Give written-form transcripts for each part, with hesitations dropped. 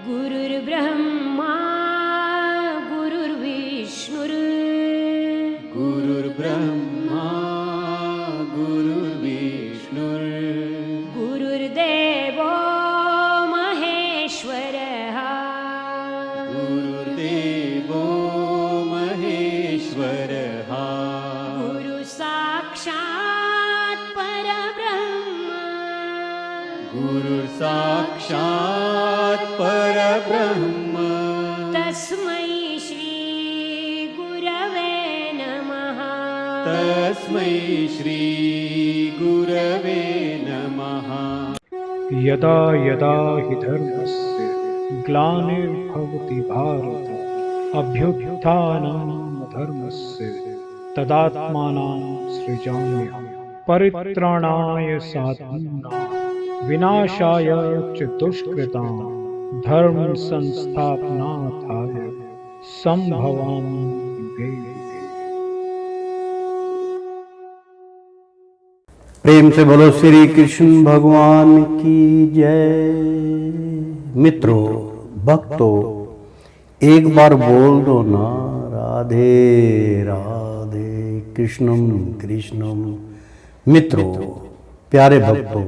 गुरुर्ब्रह्मा गुरुर्विष्णुर् गुरुर्ब्रह्मा गुरुर्विष्णुर् गुरुर्देवो महेश्वरः गुरुर्देवो महेश्वरः गुरुसाक्षात् परब्रह्म गुरुर्साक्षात् परब्रह्म तस्मै श्री गुरवे नमः तस्मै श्री गुरवे नमः। यदा यदा हि धर्मस्य ग्लानिर्भवति भारत अभ्युत्थानं धर्मस्य तदात्मानं सृजाम्यहं परित्राणाय साधूनां विनाशाय च दुष्कृतां धर्म संस्थापनार्थाय संभवामि युगे युगे। प्रेम से बोलो श्री कृष्ण भगवान की जय। मित्रों, भक्तों, एक बार बोल दो ना, राधे राधे कृष्णम कृष्णम। मित्रों, प्यारे भक्तों,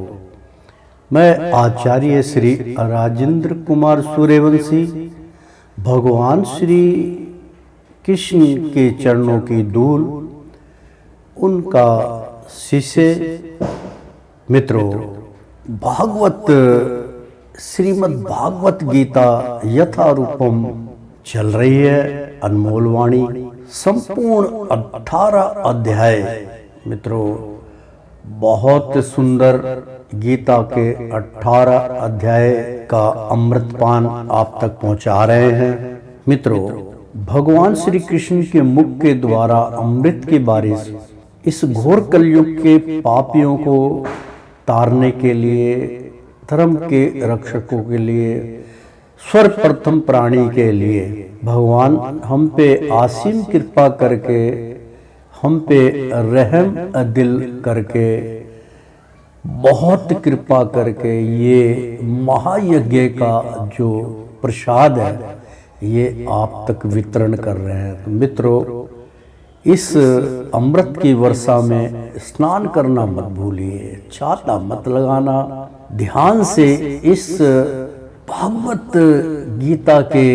मैं आचार्य श्री राजेंद्र कुमार सूर्यवंशी भगवान श्री कृष्ण के चरणों की धूल, उनका शिष्य। मित्रों, भागवत श्रीमद् भागवत गीता यथारूपम चल रही है, अनमोल वाणी, संपूर्ण 18 अध्याय। मित्रों, बहुत सुंदर गीता के 18 अध्याय का अमृतपान आप तक पहुंचा रहे हैं। मित्रों, भगवान श्री कृष्ण के मुख के द्वारा अमृत की बारिश इस घोर कलयुग के पापियों को तारने के लिए, धर्म के रक्षकों के लिए, सर्वप्रथम प्राणी के लिए भगवान हम पे असीम कृपा करके, हम पे रहम दिल करके, बहुत कृपा करके ये महायज्ञ का जो प्रसाद है ये आप तक वितरण कर रहे हैं। तो मित्रों, इस अमृत की वर्षा में स्नान करना मत भूलिए, छाता मत लगाना, ध्यान से इस भागवत गीता के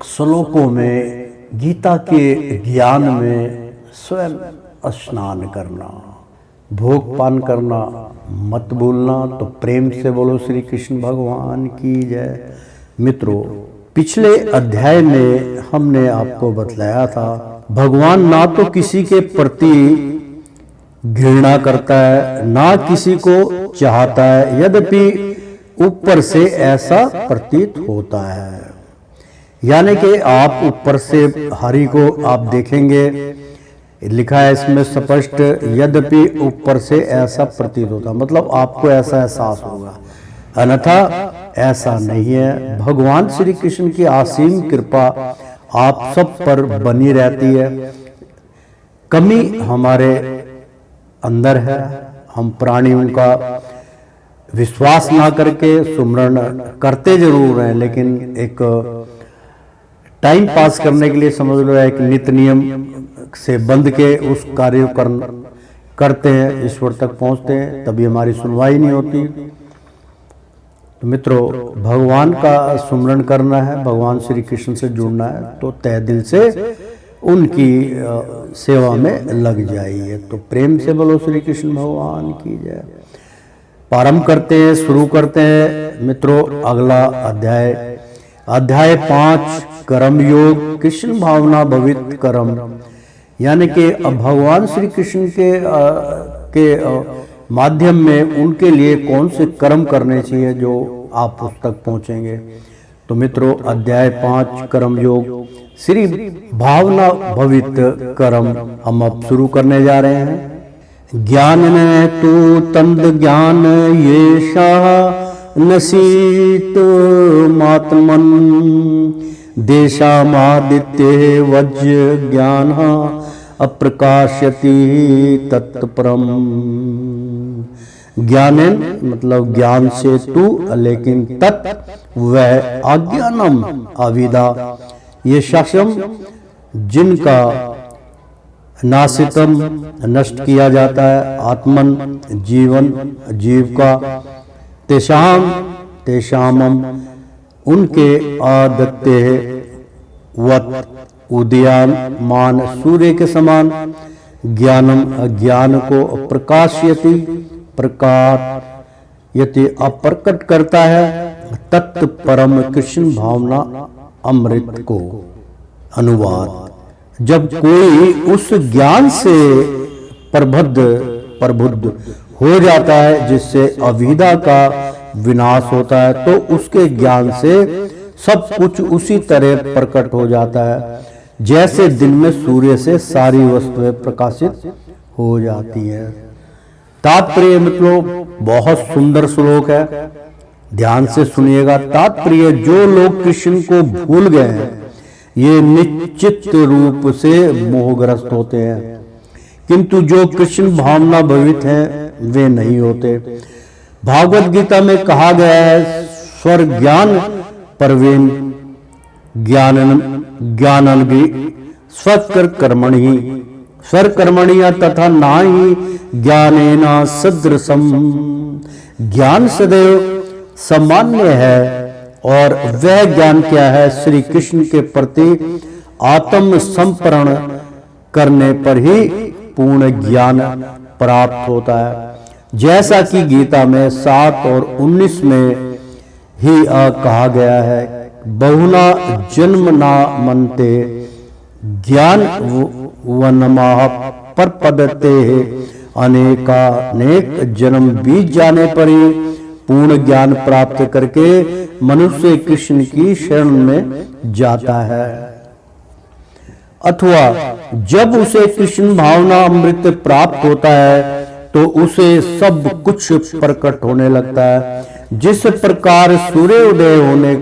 श्लोकों में, गीता के ज्ञान में स्वयं स्नान करना, भोग पान करना मत भूलना। तो प्रेम से बोलो श्री कृष्ण भगवान की जय। मित्रों, पिछले अध्याय में हमने आपको बतलाया था भगवान ना तो किसी के प्रति घृणा करता है, ना किसी को चाहता है, यद्यपि ऊपर से ऐसा प्रतीत होता है। यानी कि आप ऊपर से हरि को आप देखेंगे, लिखा है इसमें स्पष्ट, यद्यपि ऊपर से ऐसा प्रतीत होता, मतलब आपको ऐसा एहसास होगा, अन्यथा ऐसा नहीं है। भगवान श्री कृष्ण की असीम कृपा आप सब पर बनी रहती है। कमी हमारे अंदर है, हम प्राणियों का विश्वास ना करके सुमरण करते जरूर हैं, लेकिन एक टाइम पास करने के लिए समझ लो एक नित्य नियम से बंध के उस कार्य करते हैं, ईश्वर तक पहुंचते हैं, तभी हमारी सुनवाई नहीं होती। तो मित्रों, भगवान का सुमरण करना है, भगवान श्री कृष्ण से जुड़ना है, तो तहे दिल से उनकी सेवा में लग जाइए। तो प्रेम से बोलो श्री कृष्ण भगवान की जय। प्रारंभ करते हैं, शुरू करते हैं। मित्रों, अगला अध्याय, अध्याय 5 कर्म योग, कृष्ण भावना भवित कर्म। यानी कि अब भगवान श्री कृष्ण के माध्यम में उनके लिए कौन से कर्म करने चाहिए जो आप उस तक पहुंचेंगे। तो मित्रों, अध्याय 5 कर्म योग, श्री भावना भवित कर्म हम अब शुरू करने जा रहे हैं। ज्ञान ने तू तंद ज्ञान ये शाह नसीत मातमन देशामादित्य वज्र ज्ञान अप्रकाशति तत्परम ज्ञानेन मतलब ज्ञान से तू, लेकिन तत् वह अज्ञानम अविदा, ये शशम जिनका नासितम नष्ट किया जाता है, आत्मन जीवन जीव का, तेषाम तेषामम उनके आदत्ते वत उदीयमान सूर्य के समान, ज्ञानम अज्ञान को प्रकाशयति प्रकाशयति अप्रकट करता है, तत्त परम कृष्ण भावना अमृत को। अनुवाद, जब कोई उस ज्ञान से प्रबुद्ध हो जाता है जिससे अविद्या का विनाश होता है, तो उसके ज्ञान से सब कुछ उसी तरह प्रकट हो जाता है जैसे दिन में सूर्य से सारी वस्तुएं प्रकाशित हो जाती है। तात्पर्य मतलब बहुत सुंदर श्लोक है, ध्यान से सुनिएगा। तात्पर्य, जो लोग कृष्ण को भूल गए हैं ये निश्चित रूप से मोहग्रस्त होते हैं, किंतु जो कृष्ण भावना भवित हैं वे नहीं होते। भागवत गीता में कहा गया है, स्वर ज्ञान परवेन ज्ञानलगी स्वर कर्मणि तथा ना ही ज्ञानेना सदृशम। ज्ञान सदैव सामान्य है, और वह ज्ञान क्या है? श्री कृष्ण के प्रति आत्म संपरण करने पर ही पूर्ण ज्ञान प्राप्त होता है। जैसा कि गीता में 7 और 19 में ही कहा गया है, बहुना जन्म ना मनते ज्ञान वनमाह पर पदते, अनेकानेक जन्म बीत जाने पर ही पूर्ण ज्ञान प्राप्त करके मनुष्य कृष्ण की शरण में जाता है। अथवा जब उसे कृष्ण भावना अमृत प्राप्त होता है तो उसे सब कुछ प्रकट होने लगता है। जिस प्रकार सूर्योदय होने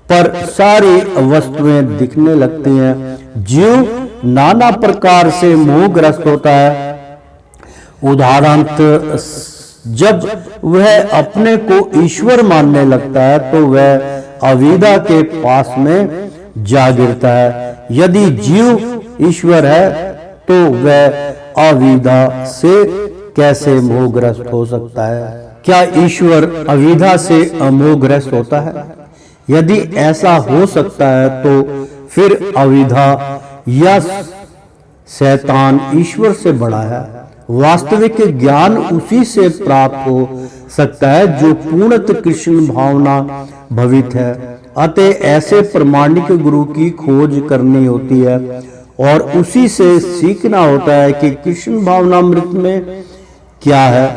पर सारी वस्तुएं दिखने लगती हैं, जीव नाना प्रकार से मोहग्रस्त होता है। उदाहरण जब वह अपने को ईश्वर मानने लगता है तो वह अविद्या के पास में जा गिरता है। यदि जीव ईश्वर है तो वह अविद्या से कैसे मोहग्रस्त हो सकता है? क्या ईश्वर अविद्या से मोहग्रस्त होता है? यदि ऐसा हो सकता है तो फिर अविद्या या शैतान ईश्वर से बड़ा है। वास्तविक ज्ञान उसी से प्राप्त हो सकता है जो पूर्णतः कृष्ण भावना भवित है। अतः ऐसे प्रमाणिक गुरु की खोज करनी होती है और उसी से सीखना होता है कि कृष्ण भावनामृत में क्या है,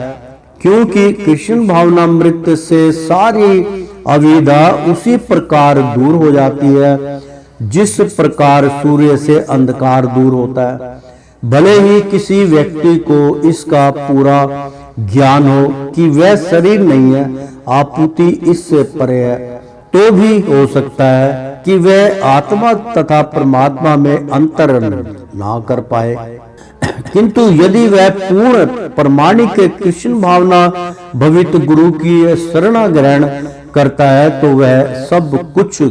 क्योंकि कृष्ण भावनामृत से सारी अविद्या उसी प्रकार दूर हो जाती है जिस प्रकार सूर्य से अंधकार दूर होता है। भले ही किसी व्यक्ति को इसका पूरा ज्ञान हो कि वह शरीर नहीं है, आपूति इससे परे है, तो भी हो सकता है कि वह आत्मा तथा परमात्मा में अंतर ना कर पाए। किंतु यदि वह पूर्ण प्रमाणिक कृष्ण भावना भवित गुरु की शरण ग्रहण करता है तो वह सब कुछ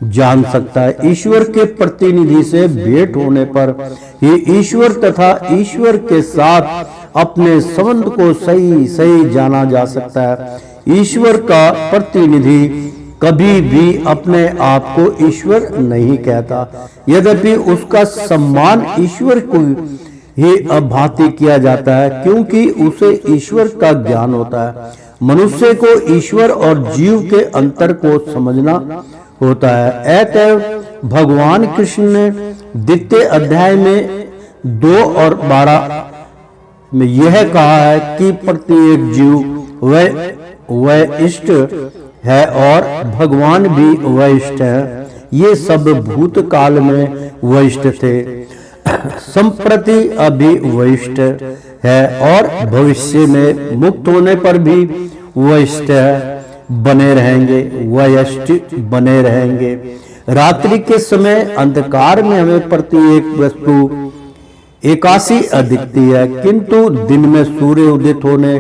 जान सकता है। ईश्वर के प्रतिनिधि से भेंट होने पर ही ईश्वर तथा ईश्वर के साथ अपने संबंध को सही जाना जा सकता है। ईश्वर का प्रतिनिधि कभी भी अपने आप को ईश्वर नहीं कहता, यद्यपि उसका सम्मान ईश्वर को ही अभांति किया जाता है क्योंकि उसे ईश्वर का ज्ञान होता है। मनुष्य को ईश्वर और जीव के अंतर को समझना होता है। अतः भगवान कृष्ण ने द्वितीय अध्याय में 2 और 12 में यह कहा है कि प्रत्येक जीव वह इष्ट है और भगवान भी वशिष्ठ है। ये सब भूतकाल में वशिष्ठ थे, संप्रति अभी वशिष्ठ है और भविष्य में मुक्त होने पर भी वशिष्ठ बने रहेंगे, वशिष्ठ बने रहेंगे। रात्रि के समय अंधकार में हमें प्रत्येक वस्तु एकासी दिखती है, किंतु दिन में सूर्य उदित होने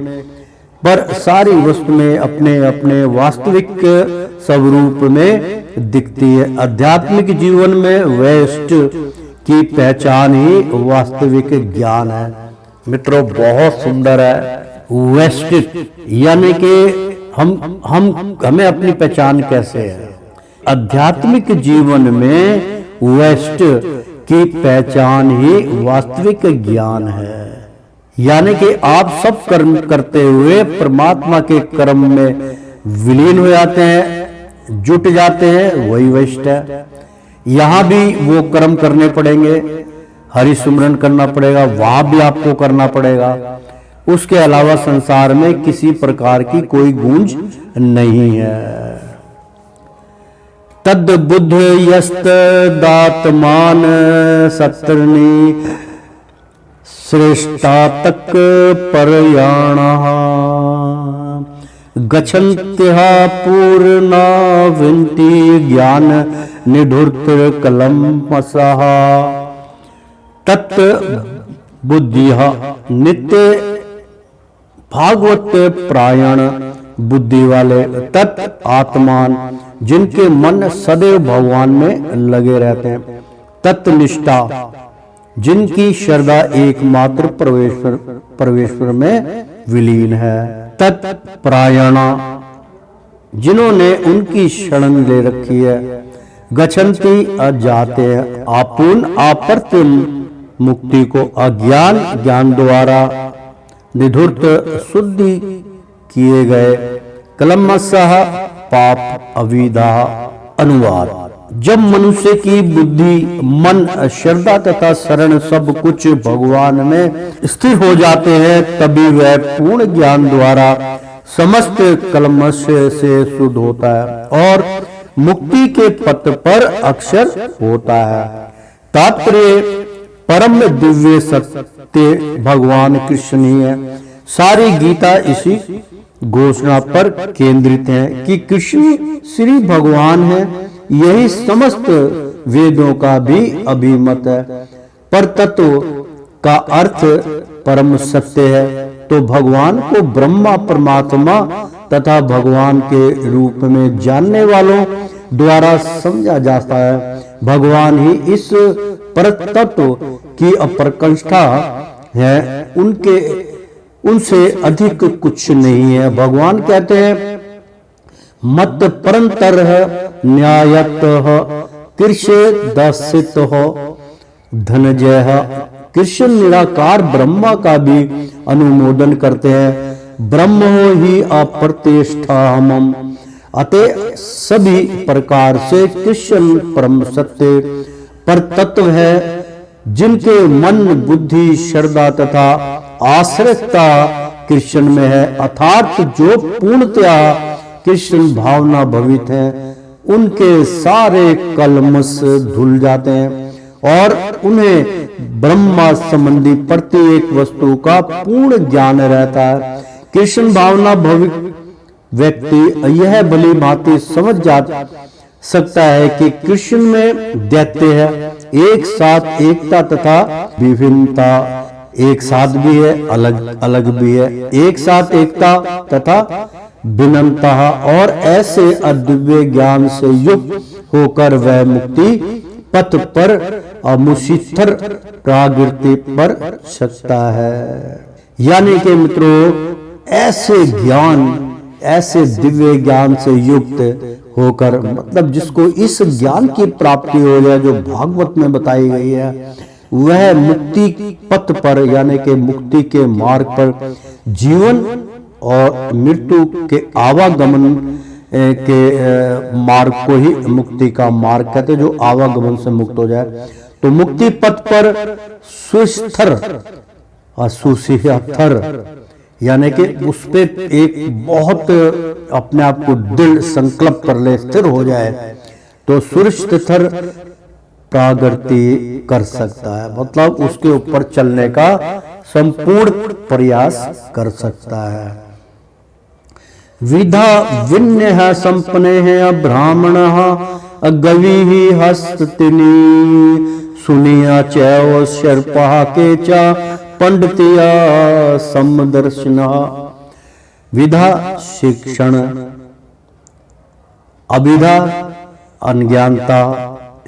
पर सारी वस्तु में अपने अपने वास्तविक स्वरूप में दिखती है। आध्यात्मिक जीवन में वेस्ट की पहचान ही वास्तविक ज्ञान है। मित्रों, बहुत सुंदर है वेस्ट, यानी कि हमें अपनी पहचान कैसे है। आध्यात्मिक जीवन में वेस्ट की पहचान ही वास्तविक ज्ञान है, यानी कि आप सब कर्म करते हुए परमात्मा के कर्म में विलीन हो जाते हैं, जुट जाते हैं, वही वेस्ट है। यहां भी वो कर्म करने पड़ेंगे, हरि सुमरन करना पड़ेगा, वहां भी आपको करना पड़ेगा। उसके अलावा संसार में किसी प्रकार की कोई गूंज नहीं है। तद बुद्ध यस्त दातमान सत्रनी श्रेष्ठा तक परयाणा गच्छन्त्यः पूर्णा विन्ति ज्ञान निधुर्तर कलमसः तत् बुद्धिः नित्य भागवत प्रायण बुद्धि वाले तत् आत्मान जिनके मन सदैव भगवान में लगे रहते हैं, तत्निष्ठा जिनकी श्रद्धा एकमात्र परमेश्वर में विलीन है, तत्परायणा जिन्होंने उनकी शरण ले रखी है, गच्छन्ति जाते हैं आपूर्ण अप्रतिम मुक्ति को अज्ञान ज्ञान द्वारा निधुर्त शुद्धि किए गए, कलमसः पाप अविदा। अनुवाद: जब मनुष्य की बुद्धि मन श्रद्धा तथा शरण सब कुछ भगवान में स्थिर हो जाते हैं, तभी वह पूर्ण ज्ञान द्वारा समस्त कलमश से शुद्ध होता है और मुक्ति के पथ पर अक्षर होता है। तात्पर्य परम दिव्य सत्य भगवान कृष्ण ही है। सारी गीता इसी घोषणा पर केंद्रित है कि कृष्ण श्री भगवान है। यही समस्त वेदों का भी अभिमत है। पर तत्व का अर्थ परम सत्य है, तो भगवान को ब्रह्मा परमात्मा तथा भगवान के रूप में जानने वालों द्वारा समझा जाता है। भगवान ही इस परतत्व की अपरकष्ठा है, उनसे अधिक कुछ नहीं है। भगवान कहते हैं मत परंतर न्यायत कृष्ण दर्शित धनजय। कृष्ण निराकार ब्रह्मा का भी अनुमोदन करते हैं। ब्रह्म हो ही अप्रतिष्ठा हम, अतः सभी प्रकार से कृष्ण परम सत्य पर तत्व है। जिनके मन बुद्धि श्रद्धा तथा आश्रितता कृष्ण में है, अर्थात जो पूर्णतया कृष्ण भावना भवित है, उनके सारे कलमश धुल जाते हैं और उन्हें ब्रह्मा संबंधी प्रत्येक वस्तु का पूर्ण ज्ञान रहता है। कृष्ण भावना भवित व्यक्ति यह भली भांति समझ जा सकता है कि कृष्ण में दैत्य है, एक साथ एकता तथा विभिन्नता, एक साथ भी है अलग अलग भी है, एक साथ एकता तथा भिन्नता, और ऐसे अद्वितीय ज्ञान से युक्त होकर वह मुक्ति पथ पर अमुशिथर प्रागृति पर सकता है। यानी कि मित्रों, ऐसे ज्ञान, ऐसे दिव्य ज्ञान से युक्त होकर, मतलब जिसको इस ज्ञान की प्राप्ति हो जाए जो भागवत में बताई गई है, वह मुक्ति पथ पर यानी कि मुक्ति के मार्ग पर जीवन और मृत्यु के आवागमन के मार्ग को ही मुक्ति का मार्ग कहते हैं, जो आवागमन से मुक्त हो जाए। तो मुक्ति पथ पर सुस्थिर और सुशिथर यानी कि उस पे एक बहुत अपने आप को दृढ़ संकल्प कर ले, स्थिर हो जाए, तो सुस्थिर प्रागृति कर सकता है, मतलब उसके ऊपर चलने का संपूर्ण प्रयास कर सकता है। विधा विन्य है संपन्न है ब्राह्मण गवि हस्ततिनी सुनिया चैव शर्पा के चा पंडितिया समदर्शना। विधा शिक्षण, अविधा अज्ञानता,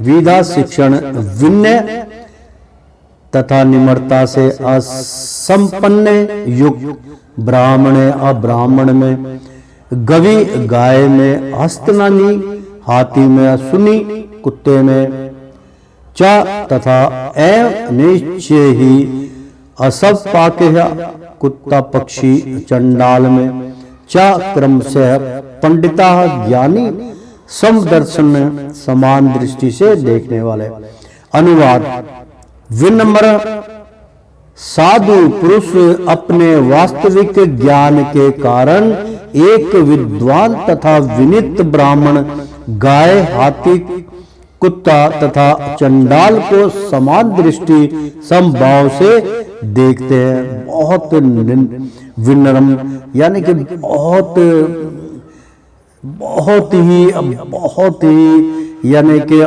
विधा शिक्षण विनय तथा निम्रता से असंपन्न युक्त, ब्राह्मण अब्राह्मण में, गवि गाय में, हस्तनानी हाथी में, असुनी कुत्ते में, च तथा एव निश्चय ही असव पाकेह कुत्ता पक्षी चंडाल में, च क्रम से पंडिता ज्ञानी समदर्शन समान दृष्टि से देखने वाले। अनुवाद। विनम्र साधु पुरुष अपने वास्तविक ज्ञान के कारण एक विद्वान तथा विनीत ब्राह्मण, गाय, हाथी, कुत्ता तथा चंडाल को समान दृष्टि समभाव से देखते हैं। बहुत विनम्र यानी कि बहुत ही यानी कि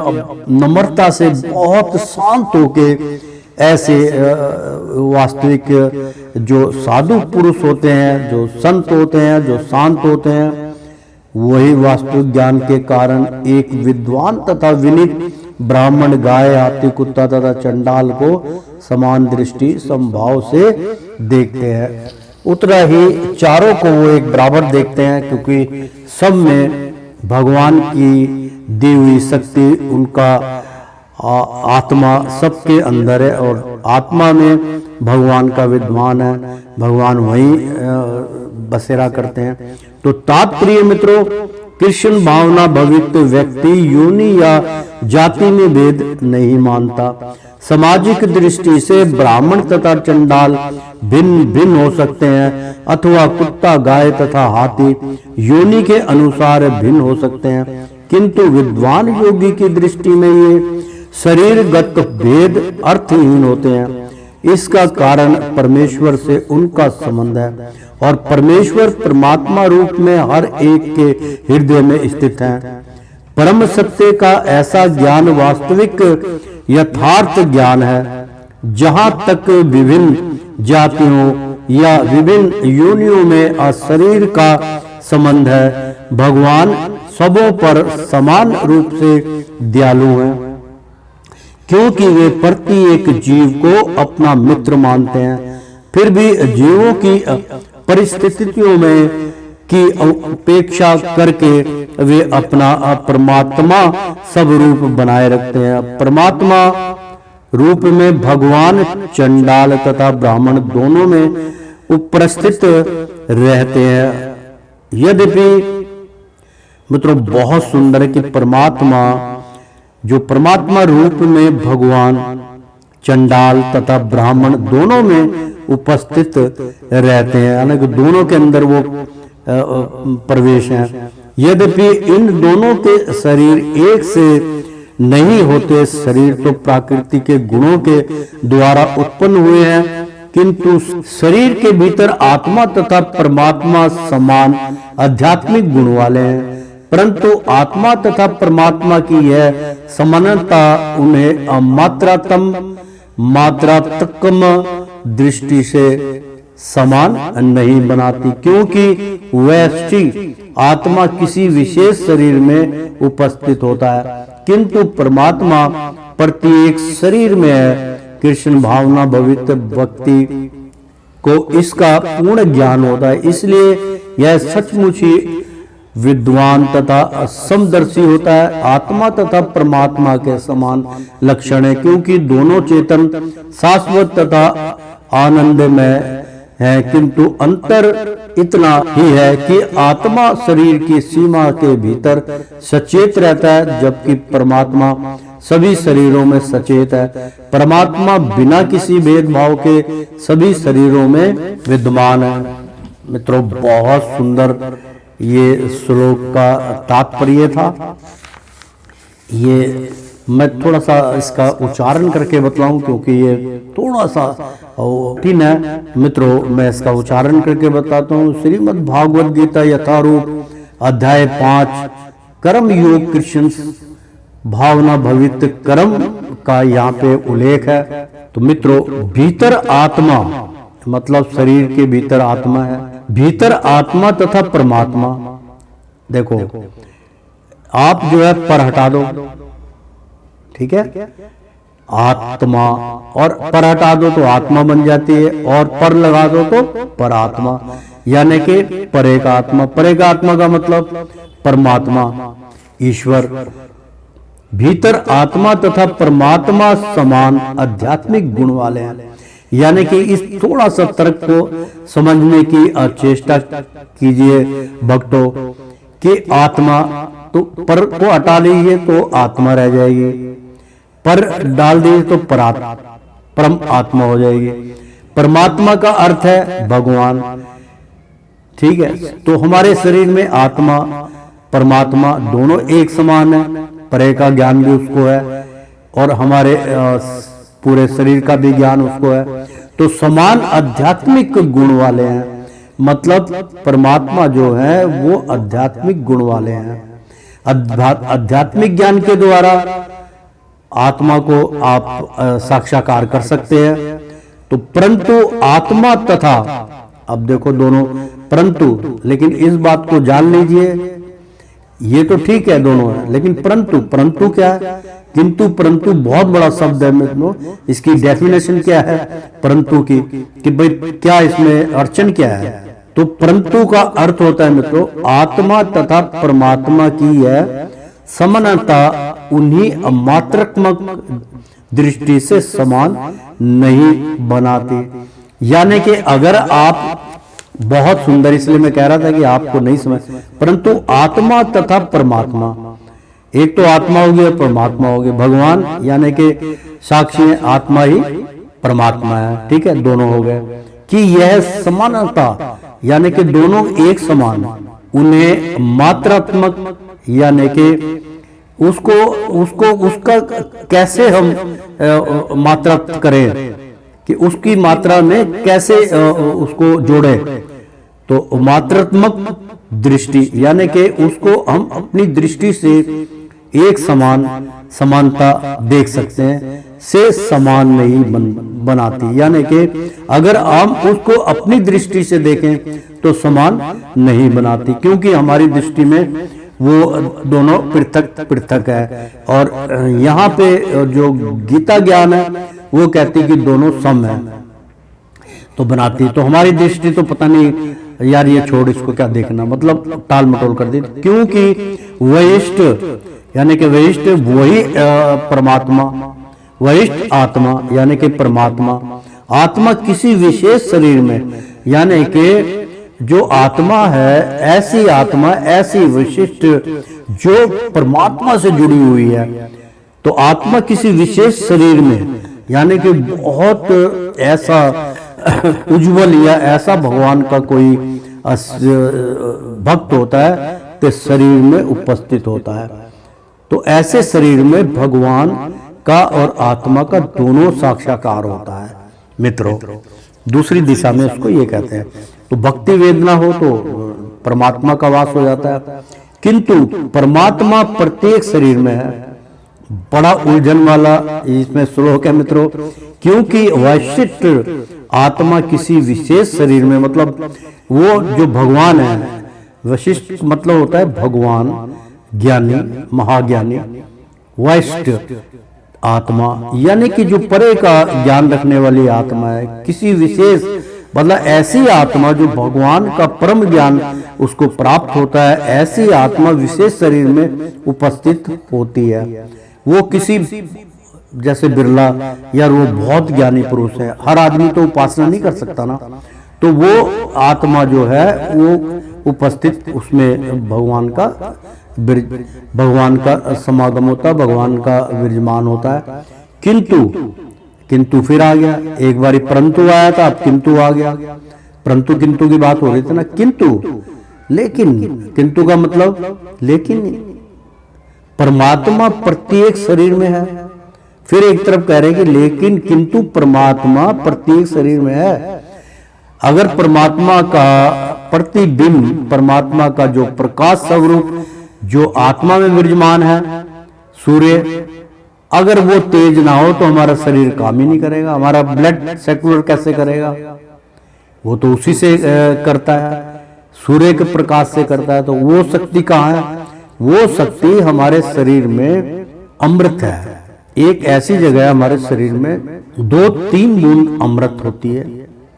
नम्रता से बहुत शांत होके ऐसे वास्तविक जो साधु पुरुष होते हैं, जो संत होते हैं, जो शांत होते हैं, वही वास्तविक ज्ञान के कारण एक विद्वान तथा विनीत ब्राह्मण, गाय, हाथी, कुत्ता तथा चंडाल को समान दृष्टि समभाव से देखते हैं। उतना ही चारों को वो एक बराबर देखते हैं, क्योंकि सब में भगवान की दी हुई शक्ति, उनका आत्मा सबके अंदर है और आत्मा में भगवान का विद्वान है, भगवान वहीं बसेरा करते हैं। तो तात्पर्य मित्रों, कृष्ण भावना भवित व्यक्ति योनि या जाति में भेद नहीं मानता। सामाजिक दृष्टि से ब्राह्मण तथा चंडाल भिन्न भिन्न हो सकते हैं, अथवा कुत्ता, गाय तथा हाथी योनि के अनुसार भिन्न हो सकते हैं, किंतु विद्वान योगी की दृष्टि में ये शरीरगत भेद अर्थहीन होते हैं। इसका कारण परमेश्वर से उनका संबंध है और परमेश्वर परमात्मा रूप में हर एक के हृदय में स्थित है। परम सत्य का ऐसा ज्ञान वास्तविक यथार्थ ज्ञान है। जहां तक विभिन्न जातियों या विभिन्न योनियों में शरीर का संबंध है, भगवान सबों पर समान रूप से दयालु हैं, क्योंकि वे प्रत्येक जीव को अपना मित्र मानते हैं। फिर भी जीवों की परिस्थितियों में की उपेक्षा करके वे अपना परमात्मा स्वरूप बनाए रखते हैं। परमात्मा रूप में भगवान चंडाल तथा ब्राह्मण दोनों में उपस्थित रहते हैं। यद्यपि मित्रों बहुत सुंदर है कि परमात्मा जो परमात्मा रूप में भगवान चंडाल तथा ब्राह्मण दोनों में उपस्थित रहते हैं, यानी कि दोनों के अंदर वो प्रवेश है। यद्यपि इन दोनों के शरीर एक से नहीं होते, शरीर तो प्रकृति के गुणों के द्वारा उत्पन्न हुए हैं, किंतु शरीर के भीतर आत्मा तथा परमात्मा समान आध्यात्मिक गुण वाले हैं। परंतु आत्मा तथा परमात्मा की यह समानता उन्हें मात्रात्मक दृष्टि से समान नहीं बनाती, क्योंकि वैश्विक आत्मा किसी विशेष शरीर में उपस्थित होता है, किंतु परमात्मा प्रत्येक शरीर में है। कृष्ण भावना भवित व्यक्ति को इसका पूर्ण ज्ञान होता है, इसलिए यह सचमुच ही विद्वान तथा समदर्शी होता है। आत्मा तथा परमात्मा के समान लक्षण है, क्योंकि दोनों चेतन शाश्वत तथा आनंदमय है, किंतु अंतर इतना ही है कि आत्मा शरीर की सीमा के भीतर सचेत रहता है, जबकि परमात्मा सभी शरीरों में सचेत है। परमात्मा बिना किसी भेदभाव के सभी शरीरों में विद्यमान है। मित्रों बहुत सुंदर ये श्लोक का तात्पर्य था। ये मैं थोड़ा सा इसका उच्चारण करके बतलाऊं, क्योंकि ये थोड़ा सा कठिन है। मित्रों मैं इसका उच्चारण करके बताता हूँ। श्रीमद् भागवत गीता यथारूप अध्याय 5 कर्म योग कृष्ण भावना भवित कर्म का यहाँ पे उल्लेख है। तो मित्रों भीतर आत्मा मतलब शरीर के भीतर आत्मा है, भीतर आत्मा तथा परमात्मा, देखो आप जो है पर हटा दो, ठीक है, आत्मा और पर हटा दो तो आत्मा बन जाती है, और पर लगा दो तो परात्मा, यानी कि परे का आत्मा। परे का आत्मा का मतलब परमात्मा, ईश्वर। भीतर आत्मा तथा परमात्मा समान आध्यात्मिक गुण वाले हैं, यानी कि इस थोड़ा सा तर्क को समझने की चेष्टा कीजिए भक्तों कि आत्मा तो पर को हटा लीजिए तो आत्मा रह जाएगी, पर डाल दीजिए तो परम आत्मा हो जाएगी। परमात्मा का अर्थ है भगवान, ठीक है। तो हमारे शरीर में आत्मा परमात्मा दोनों एक समान है, परे का ज्ञान भी उसको है और हमारे पूरे शरीर का भी ज्ञान उसको है, तो समान आध्यात्मिक गुण वाले हैं। मतलब परमात्मा जो है वो आध्यात्मिक गुण वाले हैं। आध्यात्मिक ज्ञान के द्वारा आत्मा को आप साक्षात्कार कर सकते हैं। तो परंतु आत्मा तथा, अब देखो दोनों परंतु, लेकिन इस बात को जान लीजिए, ये तो ठीक है दोनों है, लेकिन परंतु क्या है? किंतु परंतु बहुत बड़ा शब्द है मित्रों, इसकी डेफिनेशन क्या है परंतु की, कि भाई क्या इसमें अड़चन क्या है? तो परंतु का अर्थ होता है मित्रों, आत्मा तथा परमात्मा की है समानता उन्हीं मात्रात्मक दृष्टि से समान नहीं बनाती। यानी कि अगर आप, बहुत सुंदर, इसलिए मैं कह रहा था कि आपको नहीं समझ, परंतु आत्मा तथा परमात्मा, एक तो आत्मा हो गई और परमात्मा हो गई, भगवान यानी कि साक्षी आत्मा ही परमात्मा है, ठीक है, दोनों हो गए। कि यह समानता यानी कि दोनों एक समान, उन्हें मात्रात्मक यानी कि उसका कैसे हम मात्रा करें, कि उसकी मात्रा में कैसे उसको जोड़े, तो मात्रात्मक दृष्टि यानी कि उसको हम अपनी दृष्टि से एक समानता देख सकते हैं, से समान नहीं बनाती। यानी कि अगर हम उसको अपनी दृष्टि से देखें तो समान नहीं बनाती, क्योंकि हमारी दृष्टि में वो दोनों पृथक है। और यहाँ पे जो गीता ज्ञान है वो कहती कि दोनों सम है तो बनाती। तो हमारी दृष्टि तो पता नहीं यार, ये छोड़, इसको क्या देखना, मतलब टाल मटोल कर दी, क्योंकि वरिष्ठ यानी कि वरिष्ठ वही परमात्मा, वरिष्ठ आत्मा यानी कि परमात्मा, आत्मा किसी विशेष शरीर में, यानी कि जो आत्मा है ऐसी आत्मा, ऐसी विशिष्ट जो परमात्मा से जुड़ी हुई है। तो आत्मा किसी विशेष शरीर में, यानी कि बहुत ऐसा उज्जवल या ऐसा भगवान का कोई भक्त होता है तो शरीर में उपस्थित होता है। तो ऐसे शरीर में भगवान का और आत्मा का दोनों साक्षात्कार होता है मित्रों। दूसरी दिशा में उसको ये कहते हैं। तो भक्ति वेदना हो तो परमात्मा का वास हो जाता है, किंतु परमात्मा प्रत्येक शरीर में है। बड़ा उलझन वाला इसमें श्लोक है मित्रों, क्योंकि वैशिष्ट आत्मा किसी विशेष शरीर में, मतलब वो जो भगवान है, वशिष्ठ मतलब होता है भगवान, ज्ञानी, महाज्ञानी, वैशिष्ट आत्मा यानी कि जो परे का ज्ञान रखने वाली आत्मा है, किसी विशेष मतलब ऐसी आत्मा जो भगवान का परम ज्ञान उसको प्राप्त होता है, ऐसी आत्मा विशेष शरीर में उपस्थित होती है। वो किसी, जैसे बिरला या वो बहुत ज्ञानी पुरुष है, हर आदमी तो उपासना नहीं कर सकता ना, तो वो आत्मा जो है वो उपस्थित उसमें भगवान का समागम होता है, भगवान का विराजमान होता है। किंतु फिर आ गया, एक बारी परंतु आया था, अब किंतु आ गया। परंतु किंतु की बात हो रही थी ना, किंतु लेकिन, किंतु का मतलब लेकिन परमात्मा प्रत्येक शरीर में है। फिर एक तरफ कह रहे हैं कि लेकिन किंतु परमात्मा प्रत्येक शरीर में है। अगर परमात्मा का प्रतिबिंब, परमात्मा का जो प्रकाश स्वरूप जो आत्मा में विराजमान है, सूर्य, अगर वो तेज ना हो तो हमारा शरीर काम ही नहीं करेगा, हमारा ब्लड सर्कुलेट कैसे करेगा? वो तो उसी से करता है, सूर्य के प्रकाश से करता है। तो वो शक्ति कहाँ है? वो शक्ति हमारे शरीर में अमृत है। एक ऐसी जगह है हमारे शरीर में 2-3 बूंद अमृत होती है।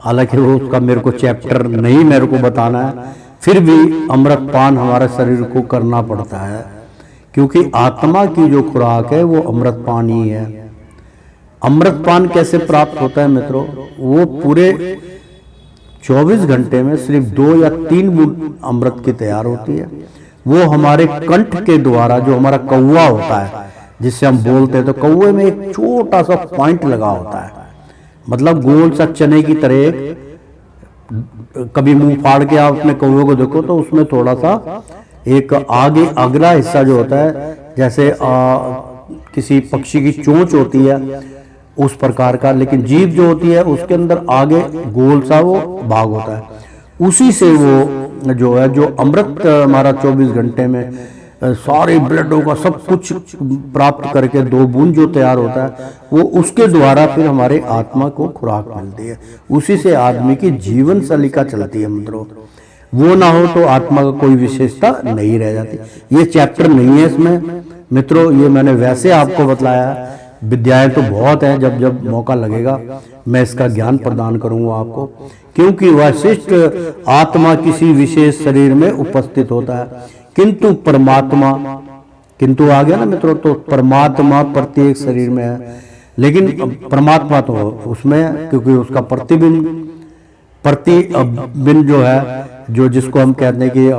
हालांकि वो उसका मेरे को चैप्टर नहीं मेरे को बताना है, फिर भी अमृत पान हमारे शरीर को करना पड़ता है, क्योंकि आत्मा की जो खुराक है वो अमृत पान ही है। अमृत पान कैसे प्राप्त होता है मित्रों? वो पूरे 24 घंटे में सिर्फ 2 या 3 बूंद अमृत की तैयार होती है। वो हमारे कंठ के द्वारा, जो हमारा कौवा होता है जिससे हम बोलते हैं, तो कौवे में एक छोटा सा पॉइंट लगा होता है, मतलब गोल सा चने की तरह एक, कभी मुंह फाड़ के आप अपने कौवे को देखो तो उसमें थोड़ा सा एक आगे अगला हिस्सा जो होता है, जैसे किसी पक्षी की चोंच होती है उस प्रकार का, लेकिन जीभ जो होती है उसके अंदर आगे गोल सा वो भाग होता है। उसी से वो जो है, जो अमृत हमारा 24 घंटे में सारे ब्लडों का सब कुछ प्राप्त करके 2 बूंद जो तैयार होता है, वो उसके द्वारा फिर हमारे आत्मा को खुराक मिलती है। उसी से आदमी की जीवन शैलिका चलती है मित्रों। वो ना हो तो आत्मा का कोई विशेषता नहीं रह जाती। ये चैप्टर नहीं है इसमें मित्रों, ये मैंने वैसे आपको बतलाया है। विद्याएं तो बहुत हैं, जब जब मौका लगेगा मैं इसका ज्ञान प्रदान करूंगा आपको, क्योंकि वशिष्ठ आत्मा किसी विशेष शरीर में उपस्थित होता है, किंतु परमात्मा, किंतु आ गया ना मित्रों, तो परमात्मा प्रत्येक शरीर में है, लेकिन परमात्मा तो उसमें है, क्योंकि उसका प्रतिबिंब जो है, जो जिसको हम कहते हैं कि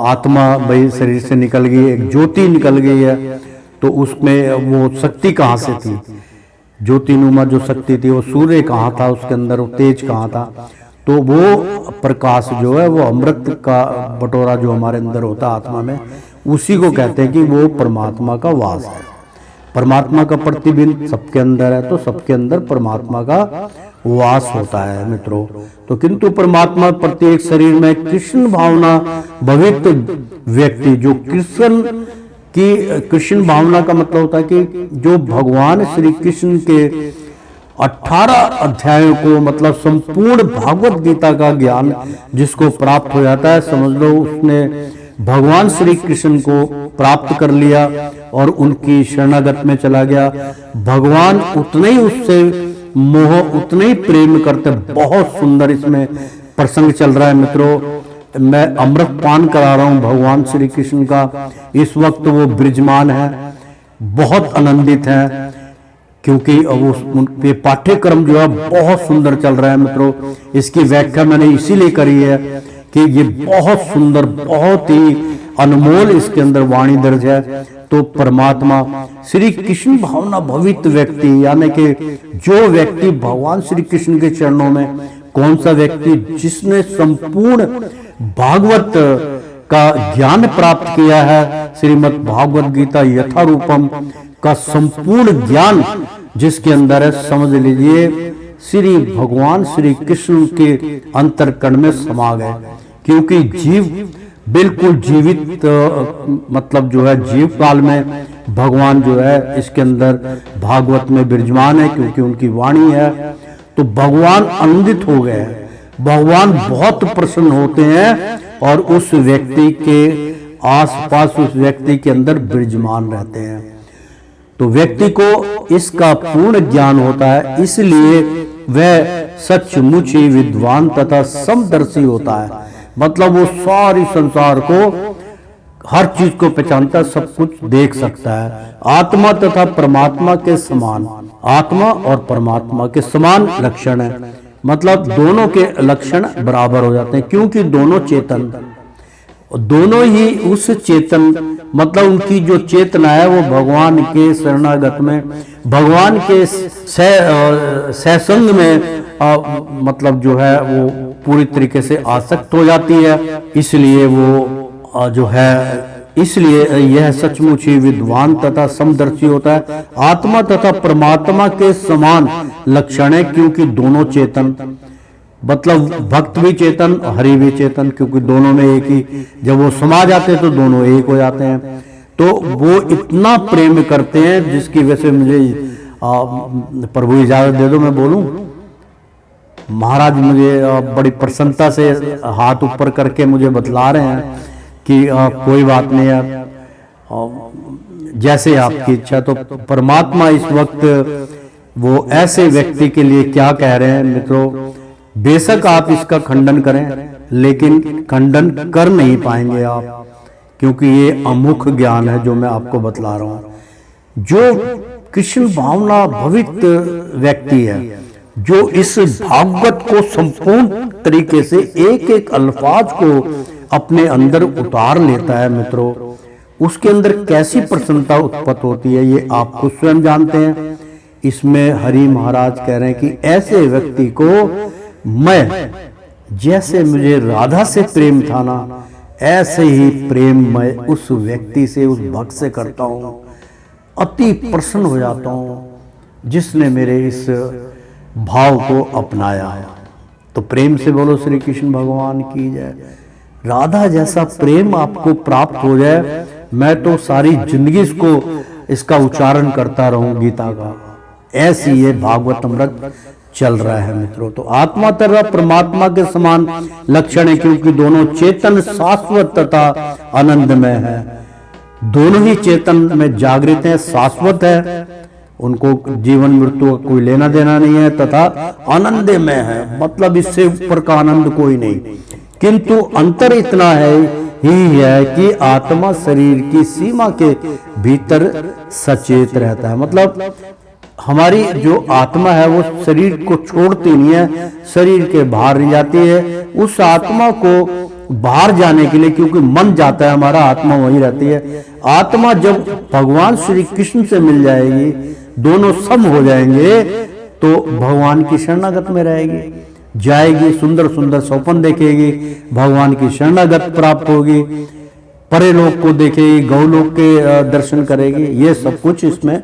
आत्मा भाई शरीर से निकल गई, एक ज्योति निकल गई है, तो उसमें वो शक्ति कहाँ से थी? ज्योतिनुमा जो शक्ति थी, वो सूर्य कहाँ था उसके अंदर, वो तेज कहाँ था? तो वो प्रकाश जो है, वो अमृत का बटोरा जो हमारे अंदर होता है आत्मा में, उसी को कहते हैं कि वो परमात्मा का वास है। परमात्मा का प्रतिबिंब सबके अंदर है, तो सबके अंदर परमात्मा का वास होता है मित्रों। तो किंतु परमात्मा प्रत्येक शरीर में कृष्ण भावना भवित व्यक्ति, जो कृष्ण भावना का मतलब होता है कि जो भगवान श्री कृष्ण के 18 अध्यायों को, मतलब संपूर्ण भागवत गीता का ज्ञान जिसको प्राप्त हो जाता है, समझ लो उसने भगवान श्री कृष्ण को प्राप्त कर लिया और उनकी शरणागत में चला गया। भगवान उतने ही उससे मोह, उतने ही प्रेम करते। बहुत सुंदर इसमें प्रसंग चल रहा है मित्रों। मैं अमृत पान करा रहा हूं भगवान श्री कृष्ण का। इस वक्त वो विराजमान है, बहुत आनंदित है, क्योंकि वो उनके पाठ्यक्रम जो है बहुत सुंदर चल रहा है मित्रों। इसकी व्याख्या मैंने इसीलिए करी है कि ये बहुत सुंदर, बहुत ही अनमोल इसके अंदर वाणी दर्ज है। तो परमात्मा श्री कृष्ण भावना भवित व्यक्ति, यानी कि जो व्यक्ति भगवान श्री कृष्ण के चरणों में, कौन सा व्यक्ति? जिसने संपूर्ण भागवत का ज्ञान प्राप्त किया है, श्रीमद् भागवत गीता यथारूपम का संपूर्ण ज्ञान जिसके अंदर है, समझ लीजिए श्री भगवान श्री कृष्ण के अंतरकण में समा गए। क्योंकि जीव बिल्कुल जीवित, मतलब जो है जीव काल में भगवान जो है इसके अंदर भागवत में विराजमान है, क्योंकि उनकी वाणी है। तो भगवान आनंदित हो गए, भगवान बहुत प्रसन्न होते हैं और उस व्यक्ति के आसपास, उस व्यक्ति के अंदर विराजमान रहते हैं। तो व्यक्ति को इसका पूर्ण ज्ञान होता है, इसलिए वह सचमुच ही विद्वान तथा समदर्शी होता है। मतलब वो सारी संसार को, हर चीज को पहचानता, सब कुछ देख सकता है। आत्मा तथा परमात्मा के समान, आत्मा और परमात्मा के समान लक्षण है, मतलब दोनों के लक्षण बराबर हो जाते हैं, क्योंकि दोनों चेतन, दोनों ही उस चेतन, मतलब उनकी जो चेतना है वो भगवान के शरणागत में, भगवान के सत्संग में मतलब जो है वो पूरी तरीके से आसक्त हो जाती है। इसलिए वो जो है, इसलिए यह सचमुच ही विद्वान तथा समदर्शी होता है। आत्मा तथा परमात्मा के समान लक्षण है, क्योंकि दोनों चेतन, मतलब भक्त भी चेतन, हरि भी चेतन, क्योंकि दोनों में एक ही, जब वो समा जाते हैं तो दोनों एक हो जाते हैं। तो वो इतना प्रेम करते हैं, जिसकी वजह से मुझे प्रभु इजाजत दे दो मैं बोलूं। महाराज मुझे बड़ी प्रसन्नता से हाथ ऊपर करके मुझे बतला रहे हैं कि कोई बात नहीं है, जैसे आपकी इच्छा। तो परमात्मा इस वक्त वो ऐसे व्यक्ति के लिए क्या कह रहे हैं मित्रों, बेशक आप इसका खंडन करें लेकिन खंडन कर नहीं पाएंगे आप, क्योंकि ये अमुख ज्ञान है जो मैं आपको बतला रहा हूं। जो कृष्ण भावना भवित व्यक्ति है, जो इस भागवत को संपूर्ण तरीके से एक एक अल्फाज को अपने अंदर उतार लेता है मित्रों, उसके अंदर कैसी प्रसन्नता उत्पन्न होती है ये आप खुद स्वयं जानते हैं। इसमें हरि महाराज कह रहे हैं कि ऐसे व्यक्ति को मैं, जैसे मुझे राधा से प्रेम था ना, ऐसे ही प्रेम मैं उस व्यक्ति से, उस भक्त से करता हूं, अति प्रसन्न हो जाता हूं जिसने मेरे इस भाव को अपनाया। तो प्रेम से बोलो श्री कृष्ण भगवान की जय। राधा जैसा प्रेम आपको प्राप्त हो जाए, मैं तो सारी जिंदगी इसका उच्चारण करता रहूं गीता का। ऐसी ये भागवत अमृत चल रहा है मित्रों। तो आत्मा तथा परमात्मा के समान लक्षण है, क्योंकि दोनों चेतन शाश्वत तथा आनंदमय है। दोनों ही चेतन में जागृत है, शाश्वत है, उनको जीवन मृत्यु कोई लेना देना नहीं है, तथा आनंदमय है, मतलब इससे ऊपर का आनंद कोई नहीं। किंतु अंतर इतना है कि आत्मा शरीर की सीमा के भीतर सचेत रहता है। मतलब हमारी जो आत्मा है वो शरीर को छोड़ती नहीं है, शरीर के बाहर नहीं जाती है। उस आत्मा को बाहर जाने के लिए, क्योंकि मन जाता है हमारा, आत्मा वही रहती है। आत्मा जब भगवान श्री कृष्ण से मिल जाएगी, दोनों सम हो जाएंगे, तो भगवान की शरणागत में रहेगी, जाएगी, सुंदर सुंदर स्वप्न देखेगी, भगवान की शरणागत प्राप्त होगी, परेलोक को देखेगी, गौलोक के दर्शन करेगी, ये सब कुछ इसमें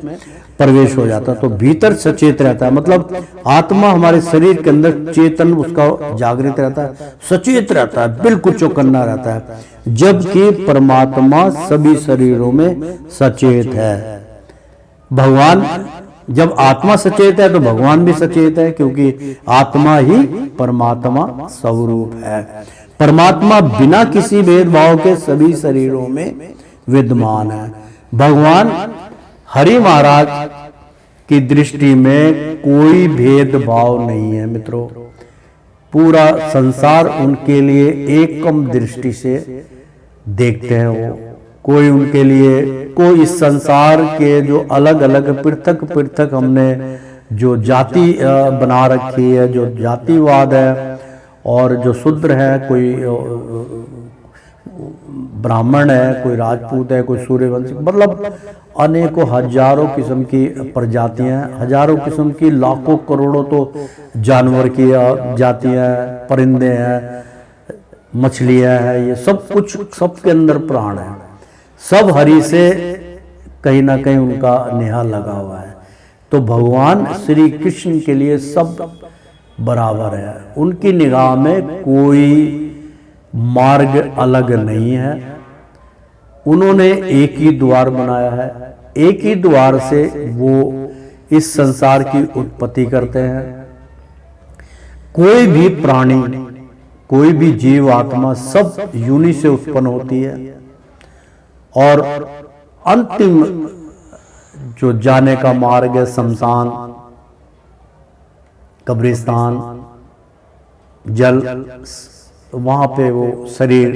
प्रवेश हो जाता है। तो भीतर सचेत रहता है, मतलब आत्मा हमारे शरीर के अंदर चेतन उसका जागृत रहता है, सचेत रहता है, बिल्कुल चौकन्ना रहता है, जबकि परमात्मा सभी शरीरों में सचेत है। भगवान जब आत्मा सचेत है तो भगवान भी सचेत है, क्योंकि आत्मा ही परमात्मा स्वरूप है। परमात्मा बिना किसी भेदभाव के सभी शरीरों में विद्यमान है। भगवान हरि महाराज की दृष्टि में कोई भेदभाव नहीं है मित्रों। पूरा संसार उनके लिए एकम दृष्टि से देखते हैं। वो कोई उनके लिए, कोई इस संसार के जो अलग अलग पृथक पृथक हमने जो जाति बना रखी है, जो जातिवाद है, और जो शूद्र है, कोई ब्राह्मण है, कोई राजपूत है, कोई सूर्यवंशी, मतलब अनेकों हजारों किस्म की प्रजातियां, हजारों किस्म की, लाखों करोड़ों तो जानवर की जातियां, परिंदे हैं, मछलियां हैं, ये सब कुछ, सबके अंदर प्राण है। सब हरि से कहीं ना कहीं उनका नेहा लगा हुआ है। तो भगवान श्री कृष्ण के लिए सब बराबर है, उनकी निगाह में कोई मार्ग अलग नहीं है। उन्होंने एक ही द्वार बनाया है, एक ही द्वार से वो इस संसार की उत्पत्ति करते हैं। कोई भी प्राणी, कोई भी जीव आत्मा सब यूनि से उत्पन्न होती है, और अंतिम जो जाने का मार्ग है, शमशान, कब्रिस्तान, जल, वहां पे वो शरीर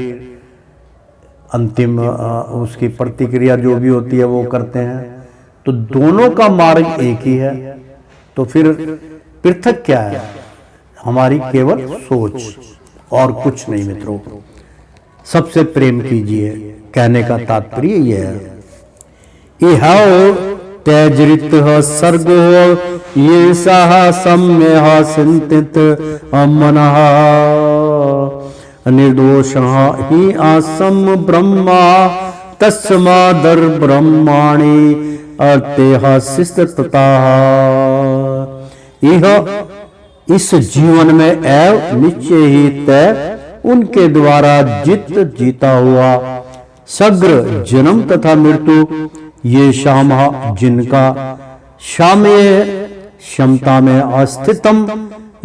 अंतिम उसकी प्रतिक्रिया जो भी होती है वो करते हैं। तो दोनों का मार्ग एक ही है। तो फिर पृथक क्या है? हमारी केवल सोच और कुछ नहीं मित्रों। सबसे प्रेम कीजिए, कहने का तात्पर्य यह है। इह तेजरित सर्गो ये साह सम्य चिंतित मनः निर्दोष ही आसम ब्रह्मा तस्मादर ब्रह्माणि अर्तेह शिस्तता। यह इस जीवन में एवं निश्चय ही तय उनके द्वारा जीता हुआ सग्र जन्म तथा मृत्यु, ये शाम जिनका शाम्य क्षमता में अस्थितम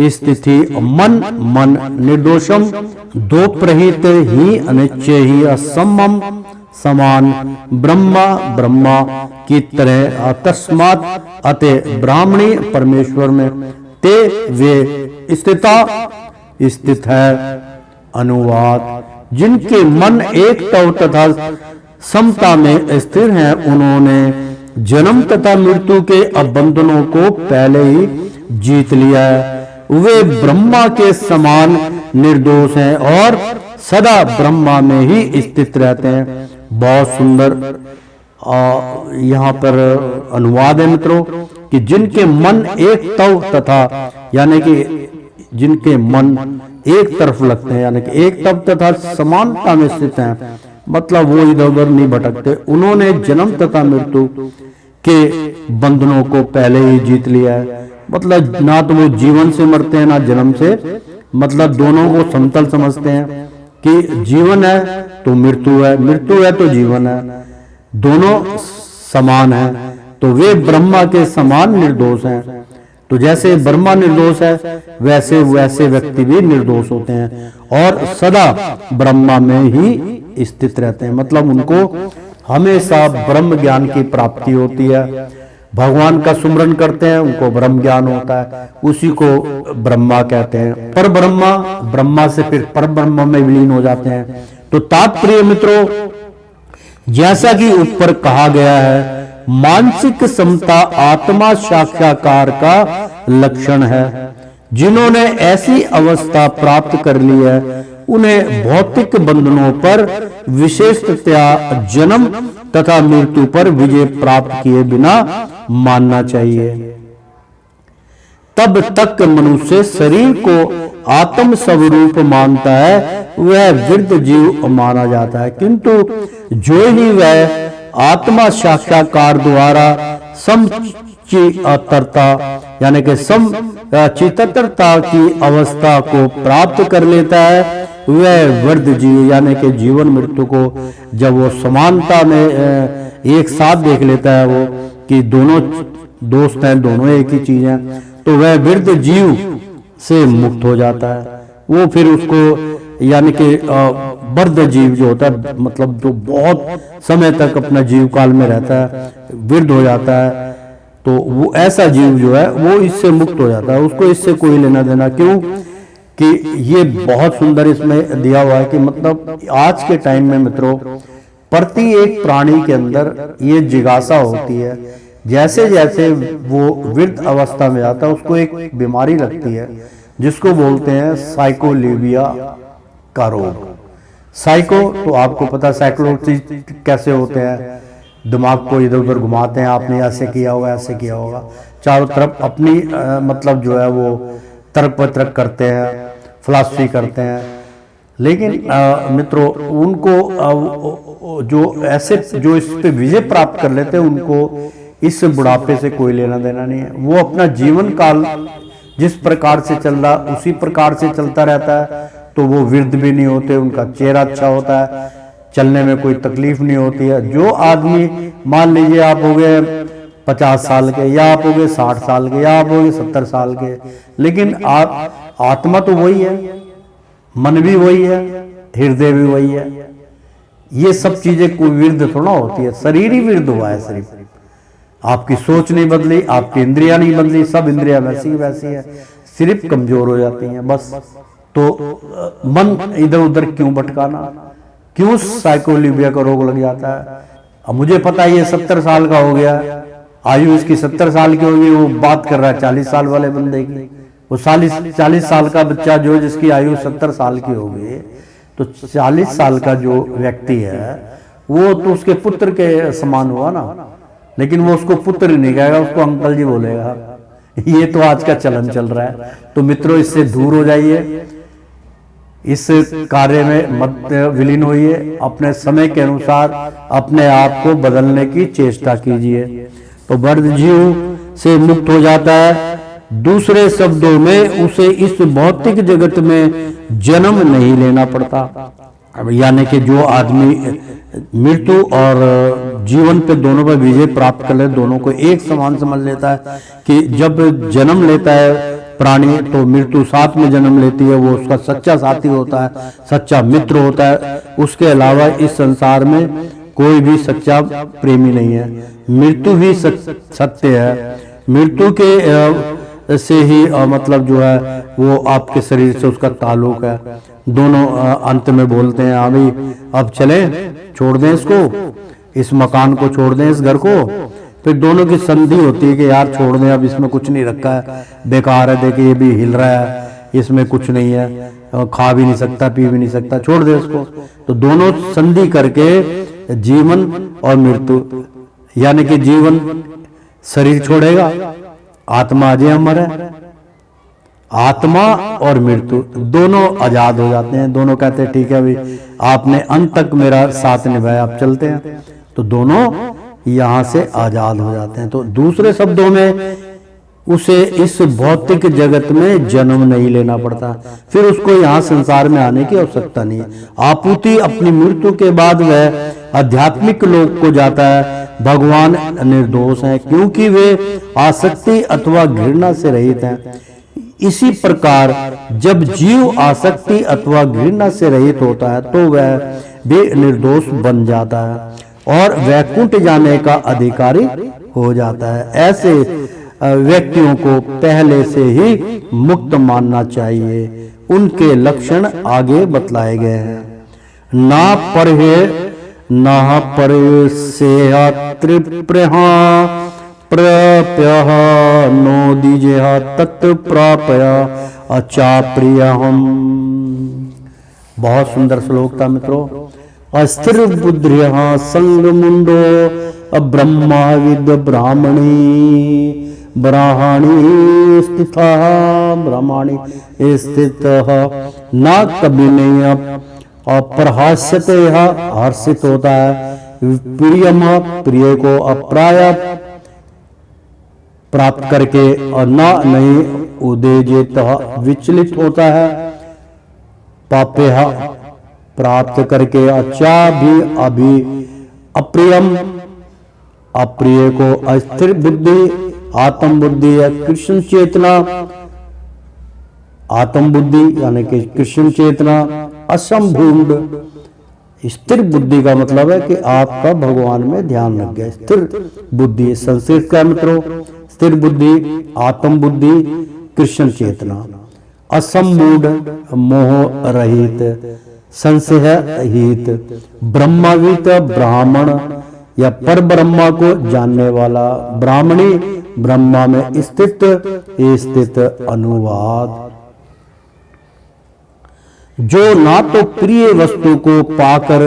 स्थिति मन मन निर्दोषम दो प्रहित ही अनिश्चय ही असमम समान ब्रह्मा ब्रह्मा की तरह तस्मात् अतः ब्राह्मणी परमेश्वर में ते वे स्थित है। अनुवाद जिनके मन एक तव तथा समता में स्थिर हैं, उन्होंने जन्म तथा मृत्यु के बंधनों को पहले ही जीत लिया है। वे ब्रह्मा के समान निर्दोष हैं और सदा ब्रह्मा में ही स्थित रहते हैं। बहुत सुंदर यहाँ पर अनुवाद है मित्रों कि जिनके मन एक तव तथा यानी कि जिनके मन एक तरफ लगते हैं यानी कि एक तव तथा समानता में स्थित हैं, मतलब वो इधर उधर नहीं भटकते। उन्होंने जन्म तथा मृत्यु के बंधनों को पहले ही जीत लिया है, मतलब ना तो वो जीवन से मरते हैं ना जन्म से, मतलब दोनों को समतल समझते हैं कि जीवन है तो मृत्यु है, मृत्यु है तो जीवन है, दोनों समान है। तो वे ब्रह्मा के समान निर्दोष हैं। तो जैसे ब्रह्मा निर्दोष है वैसे वैसे व्यक्ति भी निर्दोष होते हैं और सदा ब्रह्मा में ही स्थित रहते हैं, मतलब उनको हमेशा ब्रह्म ज्ञान की प्राप्ति होती है। भगवान का सुमरन करते हैं उनको ब्रह्म ज्ञान होता है, उसी को ब्रह्मा कहते हैं। पर ब्रह्मा ब्रह्मा से फिर पर ब्रह्म में विलीन हो जाते हैं। तो तात्पर्य मित्रों, जैसा कि ऊपर कहा गया है, मानसिक समता आत्मा साक्षात्कार का लक्षण है। जिन्होंने ऐसी अवस्था प्राप्त कर ली है उन्हें भौतिक बंधनों पर विशेषतया जन्म तथा मृत्यु पर विजय प्राप्त किए बिना मानना चाहिए। तब तक मनुष्य शरीर को आत्म स्वरूप मानता है, वह वृद्ध जीव माना जाता है। किंतु जो ही वह आत्मा साक्षात्कार द्वारा समचित्तता यानी कि समचित्तता की अवस्था को प्राप्त कर लेता है, वह वृद्ध जीव यानी कि जीवन मृत्यु को जब वो समानता में एक साथ देख लेता है, वो कि दोनों दोस्त हैं, दोनों एक ही चीज हैं, तो वह वृद्ध जीव से मुक्त हो जाता है। वो फिर उसको यानी कि वृद्ध जीव जो होता है, मतलब जो बहुत समय तक अपना जीव काल में रहता है, वृद्ध हो जाता है, तो वो ऐसा जीव जो है वो इससे मुक्त हो जाता है। उसको इससे कोई लेना देना, क्यों कि ये बहुत सुंदर इसमें दिया हुआ है कि मतलब आज के टाइम में मित्रों प्रति एक प्राणी के अंदर ये जिज्ञासा होती है। जैसे जैसे वो वृद्ध अवस्था में आता है उसको एक बीमारी लगती है जिसको बोलते हैं साइकोलिबिया का रोग। साइको तो आपको पता साइकोलॉजी कैसे होते हैं, दिमाग को इधर उधर घुमाते हैं, आपने ऐसे किया होगा ऐसे किया होगा, चारों तरफ अपनी मतलब जो है वो तर्क पत्रक करते हैं, फिलॉसफी करते हैं। लेकिन मित्रों उनको जो ऐसे जो इस पे विजय प्राप्त कर लेते हैं उनको इस बुढ़ापे से कोई लेना देना नहीं है। वो अपना जीवन काल जिस प्रकार से चल रहा उसी प्रकार से चलता रहता है, तो वो वृद्ध भी नहीं होते, उनका चेहरा अच्छा होता है, चलने में कोई तकलीफ नहीं होती है। जो आदमी मान लीजिए आप हो गए 50 साल के, या आप हो गए 60 साल के, या आप हो गए 70 साल के, लेकिन आप आत्मा तो वही है, मन भी वही है, हृदय भी वही है। ये सब चीजें कोई वृद्ध थोड़ा होती है, शरीर ही वृद्ध हुआ है सिर्फ। आपकी सोच नहीं बदली, आपकी इंद्रियां नहीं बदली, सब इंद्रियां वैसी वैसी है, सिर्फ कमजोर हो जाती हैं बस। तो मन इधर उधर क्यों भटकाना, क्यों साइकोलिबिया का रोग लग जाता है। अब मुझे पता है ये 70 साल का हो गया, आयु इसकी 70 साल की होगी, वो बात कर रहा है 40 साल वाले बंदे की। वो 40 साल का बच्चा जो जिसकी आयु 70 साल की होगी, तो 40 साल का जो व्यक्ति है वो तो उसके पुत्र के समान हुआ ना, लेकिन वो उसको पुत्र नहीं कहेगा, उसको अंकल जी बोलेगा। ये तो आज का चलन चल रहा है। तो मित्रों इससे दूर हो जाइए, इस कार्य में मत विलीन होइए, अपने समय के अनुसार अपने आप को बदलने की चेष्टा कीजिए, तो वृद्ध जीव से मुक्त हो जाता है। दूसरे शब्दों में उसे इस भौतिक जगत में जन्म नहीं लेना पड़ता। यानी कि जो आदमी मृत्यु और जीवन पे दोनों पर विजय प्राप्त कर ले, दोनों को एक समान समझ लेता है कि जब जन्म लेता है प्राणी, तो मृत्यु साथ में जन्म लेती है, वो उसका सच्चा साथी होता है, सच्चा मित्र होता है। उसके अलावा इस संसार में कोई भी सच्चा प्रेमी नहीं है। मृत्यु ही सत्य है। मृत्यु के से ही मतलब जो है वो आपके शरीर से उसका ताल्लुक है। दोनों अंत में बोलते हैं, हाँ भाई अब चलें, छोड़ दें इसको, इस मकान को छोड़ दें, इस घर को। फिर दोनों की संधि होती है कि यार छोड़ दें, अब इसमें कुछ नहीं रखा है, बेकार है, देखिए ये भी हिल रहा है, इसमें कुछ नहीं है, खा भी नहीं सकता, पी भी नहीं सकता, छोड़ दे इसको। तो दोनों संधि करके जीवन और मृत्यु, यानी कि जीवन शरीर छोड़ेगा, आत्मा अजय अमर है। आत्मा और मृत्यु दोनों आजाद हो जाते हैं। दोनों कहते हैं ठीक है भाई, आपने अंत तक मेरा साथ निभाया, आप चलते हैं। तो दोनों यहां से आजाद हो जाते हैं। तो दूसरे शब्दों में उसे इस भौतिक जगत में जन्म नहीं लेना पड़ता, फिर उसको यहाँ संसार में आने की आवश्यकता नहीं है। आपूर्ति अपनी मृत्यु के बाद वह आध्यात्मिक लोक को जाता है। भगवान निर्दोष हैं क्योंकि वे आसक्ति अथवा घृणा से रहित हैं। इसी प्रकार जब जीव आसक्ति अथवा घृणा से रहित होता है तो वह भी निर्दोष बन जाता है और वैकुंठ जाने का अधिकारी हो जाता है। ऐसे व्यक्तियों को पहले से ही मुक्त मानना चाहिए। उनके लक्षण आगे बतलाए गए हैं। ना परहे ना पर से त्रिप्रहा प्रप्यः नोदिजेह तत्प्रापय अचाप्रियहम्। बहुत सुंदर श्लोक था मित्रों। अस्थिर बुद्धिः संगमुंडो ब्रह्माविद ब्राह्मणी ब्राह्मणी स्थितः ब्रह्मणी स्थितः न कभी नहीं अप्रहास्यते हर्षित होता है। प्रियम प्रिय को अप्राय प्राप्त करके और न नहीं उदेजित विचलित होता है। पापेह प्राप्त करके अच्छा भी अभी अप्रियम अप्रिय को अस्थिर बुद्धि आत्म बुद्धि है कृष्ण चेतना। आत्म बुद्धि यानी कि कृष्ण चेतना असंभूड। स्थिर बुद्धि का मतलब है कि आपका भगवान में ध्यान लग गया। स्थिर बुद्धि संस्कृत का मित्रों, स्थिर बुद्धि आत्म बुद्धि कृष्ण चेतना। असंमूढ़ मोह रहित संशय रहित ब्रह्मविद ब्राह्मण या पर ब्रह्मा को जानने वाला ब्राह्मणी ब्रह्मा में स्थित अनुवाद। जो ना तो प्रिय वस्तु को पाकर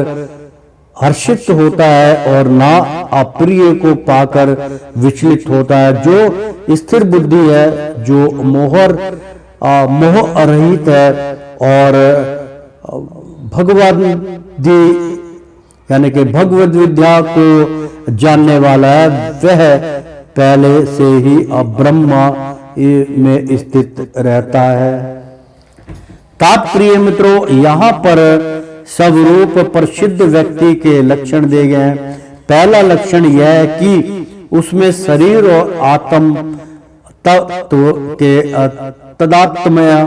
हर्षित होता है और ना अप्रिय को पाकर विचलित होता है। जो स्थिर बुद्धि है, जो मोह रहित है और भगवद्दी यानी कि भगवद विद्या को जानने वाला है, वह पहले से ही ब्रह्मा में स्थित रहता है। तात्पर्य मित्रों, यहाँ पर स्वरूप प्रसिद्ध व्यक्ति के लक्षण दिए गए हैं। पहला लक्षण यह है कि उसमें शरीर और आत्म तत्व के तदात्मय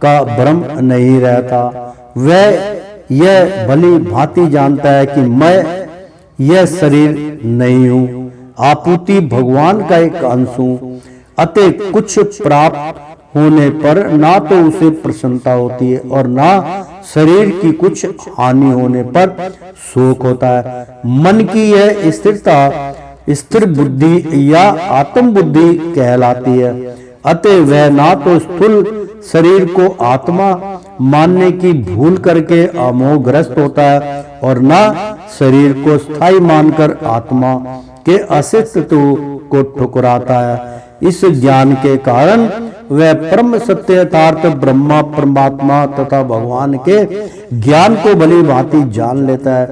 का भ्रम नहीं रहता। वह यह भली भांति जानता है कि मैं यह शरीर नहीं हूं, आपूर्ति भगवान का एक अंश हूं। अतः कुछ प्राप्त होने पर ना तो उसे प्रसन्नता होती है और ना शरीर की कुछ हानि होने पर शोक होता है। मन की यह स्थिरता स्थिर बुद्धि या आत्म बुद्धि कहलाती है। अतः वह ना तो स्थूल शरीर को आत्मा मानने की भूल करके अमोहग्रस्त होता है और ना शरीर को स्थायी मानकर आत्मा के अस्तित्व को ठुकराता है। इस ज्ञान के कारण वह परम सत्य यथार्थ ब्रह्मा परमात्मा तथा भगवान के ज्ञान को भली भांति जान लेता है।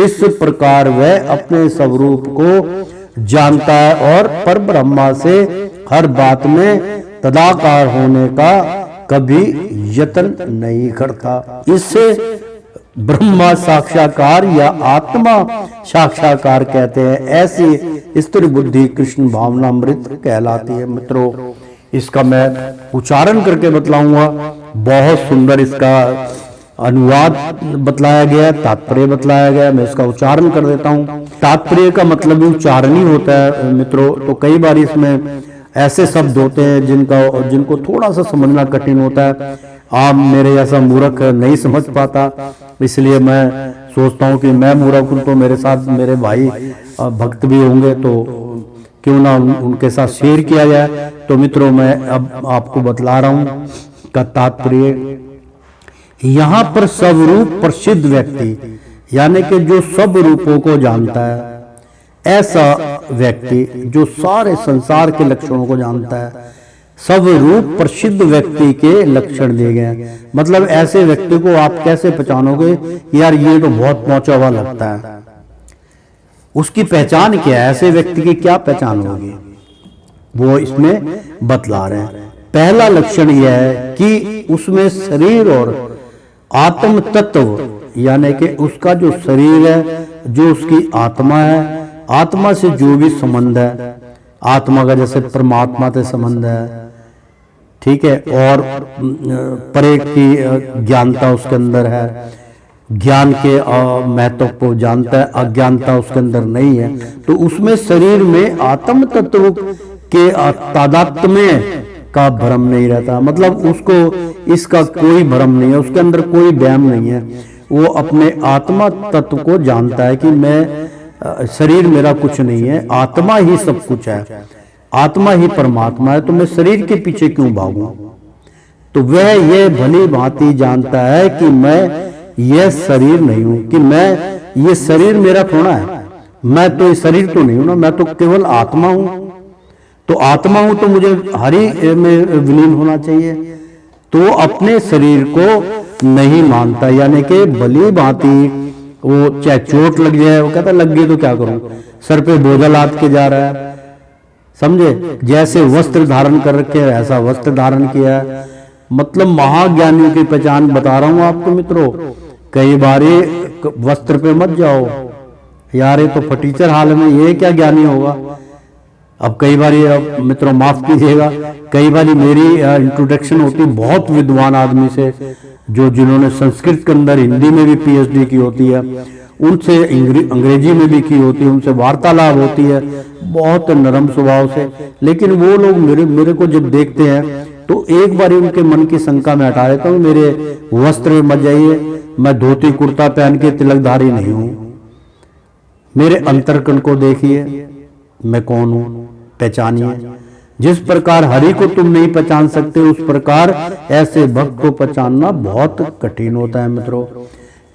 इस प्रकार वह अपने स्वरूप को जानता है और पर ब्रह्मा से हर बात में तदाकार होने का कभी यत्न नहीं करता। इससे ब्रह्मा साक्षात्कार या आत्मा साक्षात्कार कहते हैं। ऐसी स्थिर बुद्धि कृष्ण भावनामृत कहलाती है। मित्रों, इसका मैं उच्चारण करके बतलाऊंगा। बहुत सुंदर इसका अनुवाद बतलाया गया, तात्पर्य बतलाया गया। मैं इसका उच्चारण कर देता हूँ। तात्पर्य का मतलब भी उच्चारण ही होता है मित्रों। तो कई बार इसमें ऐसे शब्द होते हैं जिनको थोड़ा सा समझना कठिन होता है। आप मेरे जैसा मूर्ख नहीं समझ पाता, इसलिए मैं सोचता हूँ कि मैं मूर्ख हूँ तो मेरे साथ मेरे भाई भक्त भी होंगे, तो क्यों ना उनके साथ शेयर किया जाए। तो मित्रों मैं अब आपको बतला रहा हूँ का तात्पर्य। यहाँ पर स्वरूप प्रसिद्ध व्यक्ति, यानी कि जो सब रूपों को जानता है, ऐसा व्यक्ति जो सारे संसार के लक्षणों को जानता है। सब रूप प्रसिद्ध व्यक्ति के लक्षण दिए गए। मतलब ऐसे व्यक्ति को आप कैसे पहचानोगे, यार ये तो बहुत पहुंचा हुआ लगता है। उसकी पहचान क्या है, ऐसे व्यक्ति की क्या पहचान होगी, वो इसमें बतला रहे हैं। पहला लक्षण यह है कि उसमें शरीर और आत्म तत्व, यानी कि उसका जो शरीर है, जो उसकी आत्मा है, आत्मा से जो भी संबंध है, आत्मा का जैसे परमात्मा से संबंध है, ठीक है, और परे की ज्ञानता उसके अंदर है, ज्ञान के महत्व को जानता है, अज्ञानता उसके अंदर नहीं है। तो उसमें शरीर में आत्म तत्व के तादात्म्य का भ्रम नहीं रहता। मतलब उसको इसका कोई भ्रम नहीं है, उसके अंदर कोई वहम नहीं है। वो अपने आत्मा तत्व को जानता है कि मैं शरीर मेरा कुछ नहीं है, आत्मा ही सब कुछ है, आत्मा ही परमात्मा है, तो मैं शरीर के पीछे क्यों भागूं। तो वह ये भली भांति जानता है कि मैं यह शरीर नहीं हूं, कि मैं ये शरीर मेरा थोड़ा है, मैं तो ये शरीर तो नहीं हूं ना, मैं तो केवल आत्मा हूं। तो आत्मा हूं तो मुझे हरि में विलीन होना चाहिए। तो अपने शरीर को नहीं मानता, यानी कि भली भांति वो चाहे चोट लग जाए, वो कहता लग गई तो क्या करूं, सर पे बोझा लाद के जा रहा है, समझे। जैसे वस्त्र धारण कर रखे है ऐसा वस्त्र धारण किया है। मतलब महाज्ञानियों की पहचान बता रहा हूं आपको मित्रों। कई बार वस्त्र पे मत जाओ यार, ये तो फटीचर हाल में, ये क्या ज्ञानी होगा। अब कई बार मित्रों माफ कीजिएगा, कई बार मेरी इंट्रोडक्शन होती बहुत विद्वान आदमी से, जिन्होंने संस्कृत के अंदर हिंदी में भी पीएचडी की होती है, उनसे अंग्रेजी में भी की होती है, उनसे वार्तालाप होती है बहुत नरम स्वभाव से। लेकिन वो लोग मेरे को जब देखते हैं तो एक बार उनके मन की शंका में हटा देता हूँ, मेरे वस्त्र में मत जाइए, मैं धोती कुर्ता पहन के तिलकधारी नहीं हूं। मेरे अंतरकण को देखिए, मैं कौन हूं, पहचानिए। जिस प्रकार हरि को तुम नहीं पहचान सकते, उस प्रकार ऐसे भक्त को पहचानना बहुत कठिन होता है मित्रों।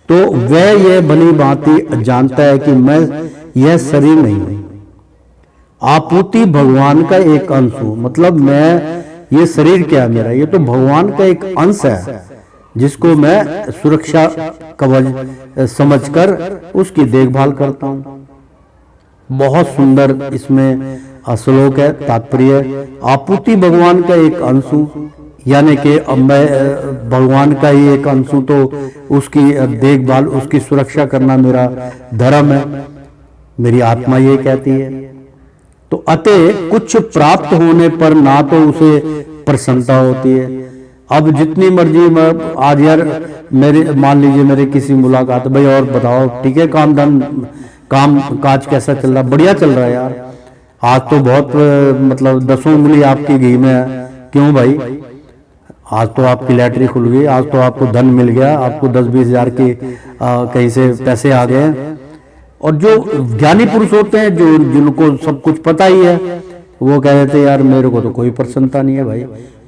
तो वह यह भली भांति जानता है कि मैं यह शरीर नहीं हूं, आपूति भगवान का एक अंश हूं। मतलब मैं, ये शरीर क्या है मेरा, ये तो भगवान का एक अंश है, जिसको मैं सुरक्षा कवच समझकर उसकी देखभाल करता हूं। बहुत सुंदर इसमें श्लोक है, तात्पर्य। आपूति भगवान का एक अंश हूं, यानी कि मैं भगवान का ही एक अंश हूं, तो उसकी देखभाल, उसकी सुरक्षा करना मेरा धर्म है, मेरी आत्मा ये कहती है। तो अतः कुछ प्राप्त होने पर ना तो उसे प्रसन्नता होती है। अब जितनी मर्जी मैं आज यार मेरे, मान लीजिए मेरे किसी मुलाकात, भाई और बताओ ठीक है, काम काज कैसा चल रहा, बढ़िया चल रहा है यार, आज तो बहुत मतलब 10 उंगली आपकी घी में है, क्यों भाई, आज तो आपकी लैटरी खुल गई, आज तो आपको धन मिल गया, आपको 10-20 हजार की कहीं से पैसे आ गए। और जो ज्ञानी पुरुष होते हैं, जिनको सब कुछ पता ही है, वो कह देते यार मेरे को तो कोई प्रसन्नता नहीं है भाई।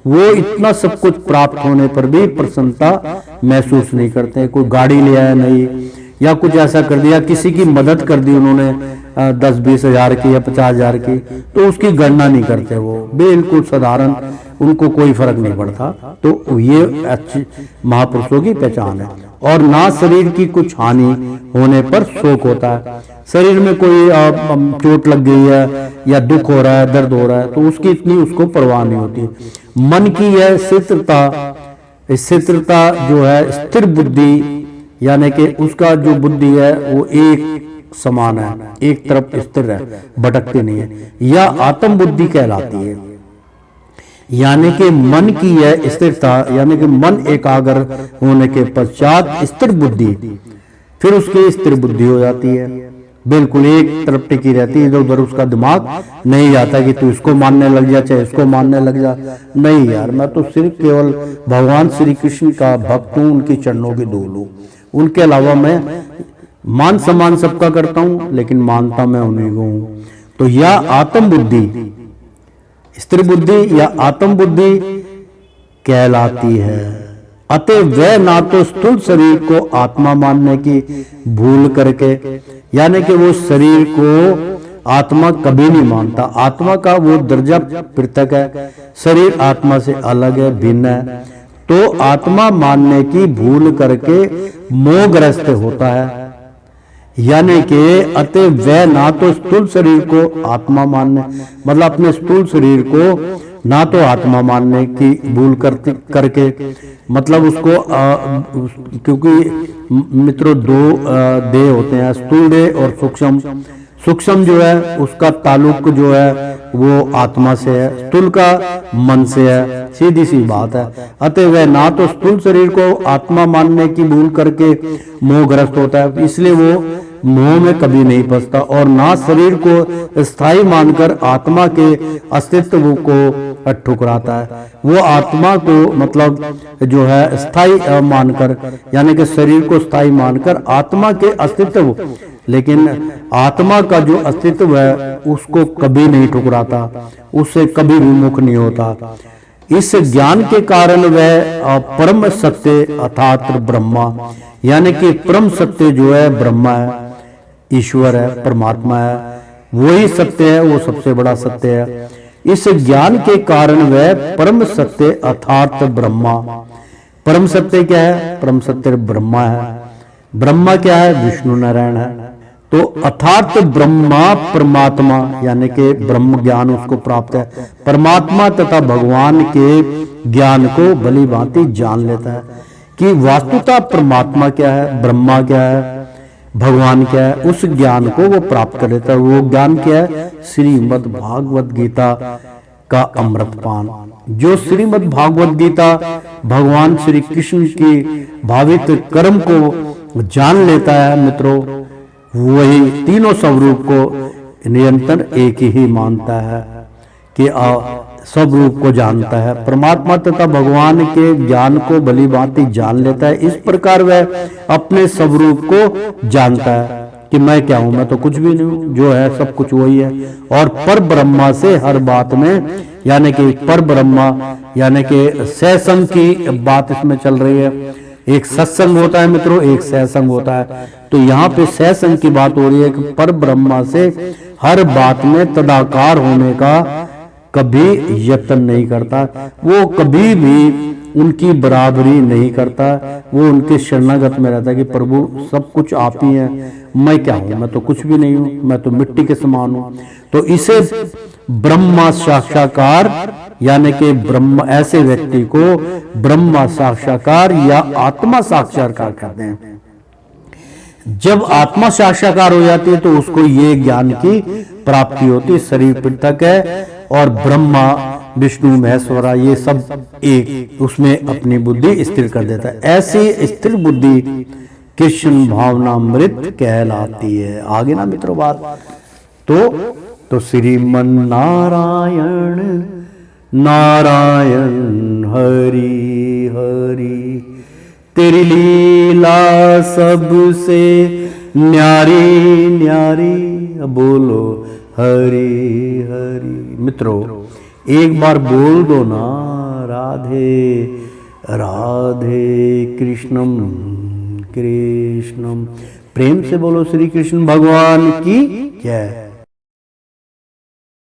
वो इतना सब कुछ प्राप्त होने पर भी प्रसन्नता महसूस नहीं करते। कोई गाड़ी ले आया नहीं, या कुछ ऐसा कर दिया, किसी की मदद कर दी उन्होंने 10-20 हजार की या 50 हजार की, तो उसकी गणना नहीं करते, वो बिल्कुल साधारण, उनको कोई फर्क नहीं पड़ता। तो ये अच्छी महापुरुषों की पहचान है। और ना शरीर की कुछ हानि होने पर शोक होता है। शरीर में कोई चोट लग गई है या दुख हो रहा है, दर्द हो रहा है, तो उसकी इतनी उसको परवाह नहीं होती। मन की यह स्थिरता जो है, स्थिर बुद्धि, यानी कि उसका जो बुद्धि है वो एक समान है, एक तरफ स्थिर है, भटकती नहीं है, यह आत्म बुद्धि कहलाती है। यानी कि मन की यह स्थिरता, यानी कि मन एकाग्र होने के पश्चात स्थिर बुद्धि, फिर उसकी स्थिर बुद्धि हो जाती है, बिल्कुल एक तरफ टिकी रहती है, इधर उधर उसका दिमाग नहीं जाता कि तू इसको मानने लग जा चाहे इसको मानने लग जा। नहीं यार, मैं तो सिर्फ केवल भगवान श्री कृष्ण का भक्त हूँ, उनके चरणों की धूल हूँ, उनके अलावा मैं मान सम्मान सबका करता हूँ लेकिन मानता मैं उन्हीं को हूँ। तो यह आत्म बुद्धि, स्त्री बुद्धि या आत्म बुद्धि कहलाती है। अतः वह ना तो स्थूल शरीर को आत्मा मानने की भूल करके, यानी कि वो शरीर को आत्मा कभी नहीं मानता, आत्मा का वो दर्जा पृथक है, शरीर आत्मा से अलग है, भिन्न है, तो आत्मा मानने की भूल करके मोहग्रस्त होता है। यानी कि अतः वह ना तो स्थूल शरीर को आत्मा मानने, मतलब अपने स्थूल शरीर को ना तो आत्मा मानने की भूल करके, मतलब उसको क्योंकि मित्रों दो देह होते हैं, स्थूल देह और सूक्ष्म। सूक्ष्म जो है उसका ताल्लुक जो है वो आत्मा से है, स्थूल का मन से है, सीधी सी बात है। अतः वह ना तो स्थूल शरीर को आत्मा मानने की भूल करके मोहग्रस्त होता है, इसलिए वो मोह में कभी नहीं फंसता, और ना शरीर को स्थायी मानकर आत्मा के अस्तित्व को ठुकराता है। वो आत्मा को मतलब जो है स्थायी मानकर, यानी कि शरीर को स्थायी मानकर आत्मा के अस्तित्व, लेकिन आत्मा का जो अस्तित्व है उसको कभी नहीं ठुकराता, उससे कभी विमुख नहीं होता। इस ज्ञान के कारण वह परम सत्य अर्थात ब्रह्मा, यानी कि परम सत्य जो है ब्रह्मा है, ईश्वर है, परमात्मा है, वही सत्य है, वो सबसे बड़ा सत्य है। इस ज्ञान के कारण वह परम सत्य अर्थात ब्रह्मा, परम सत्य क्या है? परम सत्य ब्रह्मा है। ब्रह्मा क्या है? विष्णु नारायण है। तो अर्थात ब्रह्मा परमात्मा, यानी कि ब्रह्म ज्ञान उसको प्राप्त है, परमात्मा तथा भगवान के ज्ञान को भली भांति जान लेता है कि वास्तुतः परमात्मा क्या है, ब्रह्मा क्या है, भगवान क्या है, उस ज्ञान को वो प्राप्त कर लेता है। वो ज्ञान क्या है? श्रीमद् भागवत गीता का अमृतपान। जो श्रीमद् भागवत गीता भगवान श्री कृष्ण की भावित कर्म को जान लेता है मित्रों, वही तीनों स्वरूप को निरंतर एक ही मानता है कि सब रूप को जानता है, परमात्मा तथा भगवान के ज्ञान को भली भांति जान लेता है। इस प्रकार वह अपने स्वरूप को जानता है कि मैं क्या हूं, मैं तो कुछ भी नहीं हूं, जो है सब कुछ वही है। और पर ब्रह्मा से हर बात में, यानी कि पर ब्रह्मा यानी कि सत्संग की बात इसमें चल रही है। एक सत्संग होता है मित्रों, एक सत्संग होता है, तो यहाँ पे सत्संग की बात हो रही है कि पर ब्रह्मा से हर बात में तदाकार होने का कभी यत्न नहीं करता, वो कभी भी उनकी बराबरी नहीं करता, वो उनके शरणागत में रहता है कि प्रभु सब कुछ आप ही हैं, मैं क्या हूं, मैं तो कुछ भी नहीं हूं, मैं तो मिट्टी के समान हूं। तो इसे ब्रह्मा साक्षात्कार, यानी कि ब्रह्म, ऐसे व्यक्ति को ब्रह्मा साक्षात्कार या आत्मा साक्षात्कार कहते हैं। जब आत्मा साक्षात्कार हो जाती है तो उसको ये ज्ञान की प्राप्ति होती है, शरीर पृथक है और ब्रह्मा विष्णु महेश्वरा ये सब एक, उसमें अपनी बुद्धि स्थिर कर देता है। ऐसी स्थिर बुद्धि कृष्ण भावनामृत कहलाती है। आगे ना मित्रों बात, तो श्रीमन नारायण नारायण हरि हरि, तेरी लीला सबसे न्यारी न्यारी, बोलो हरि हरि। मित्रों एक बार बोल दो ना राधे राधे कृष्णम कृष्णम, प्रेम से बोलो श्री कृष्ण भगवान की जय।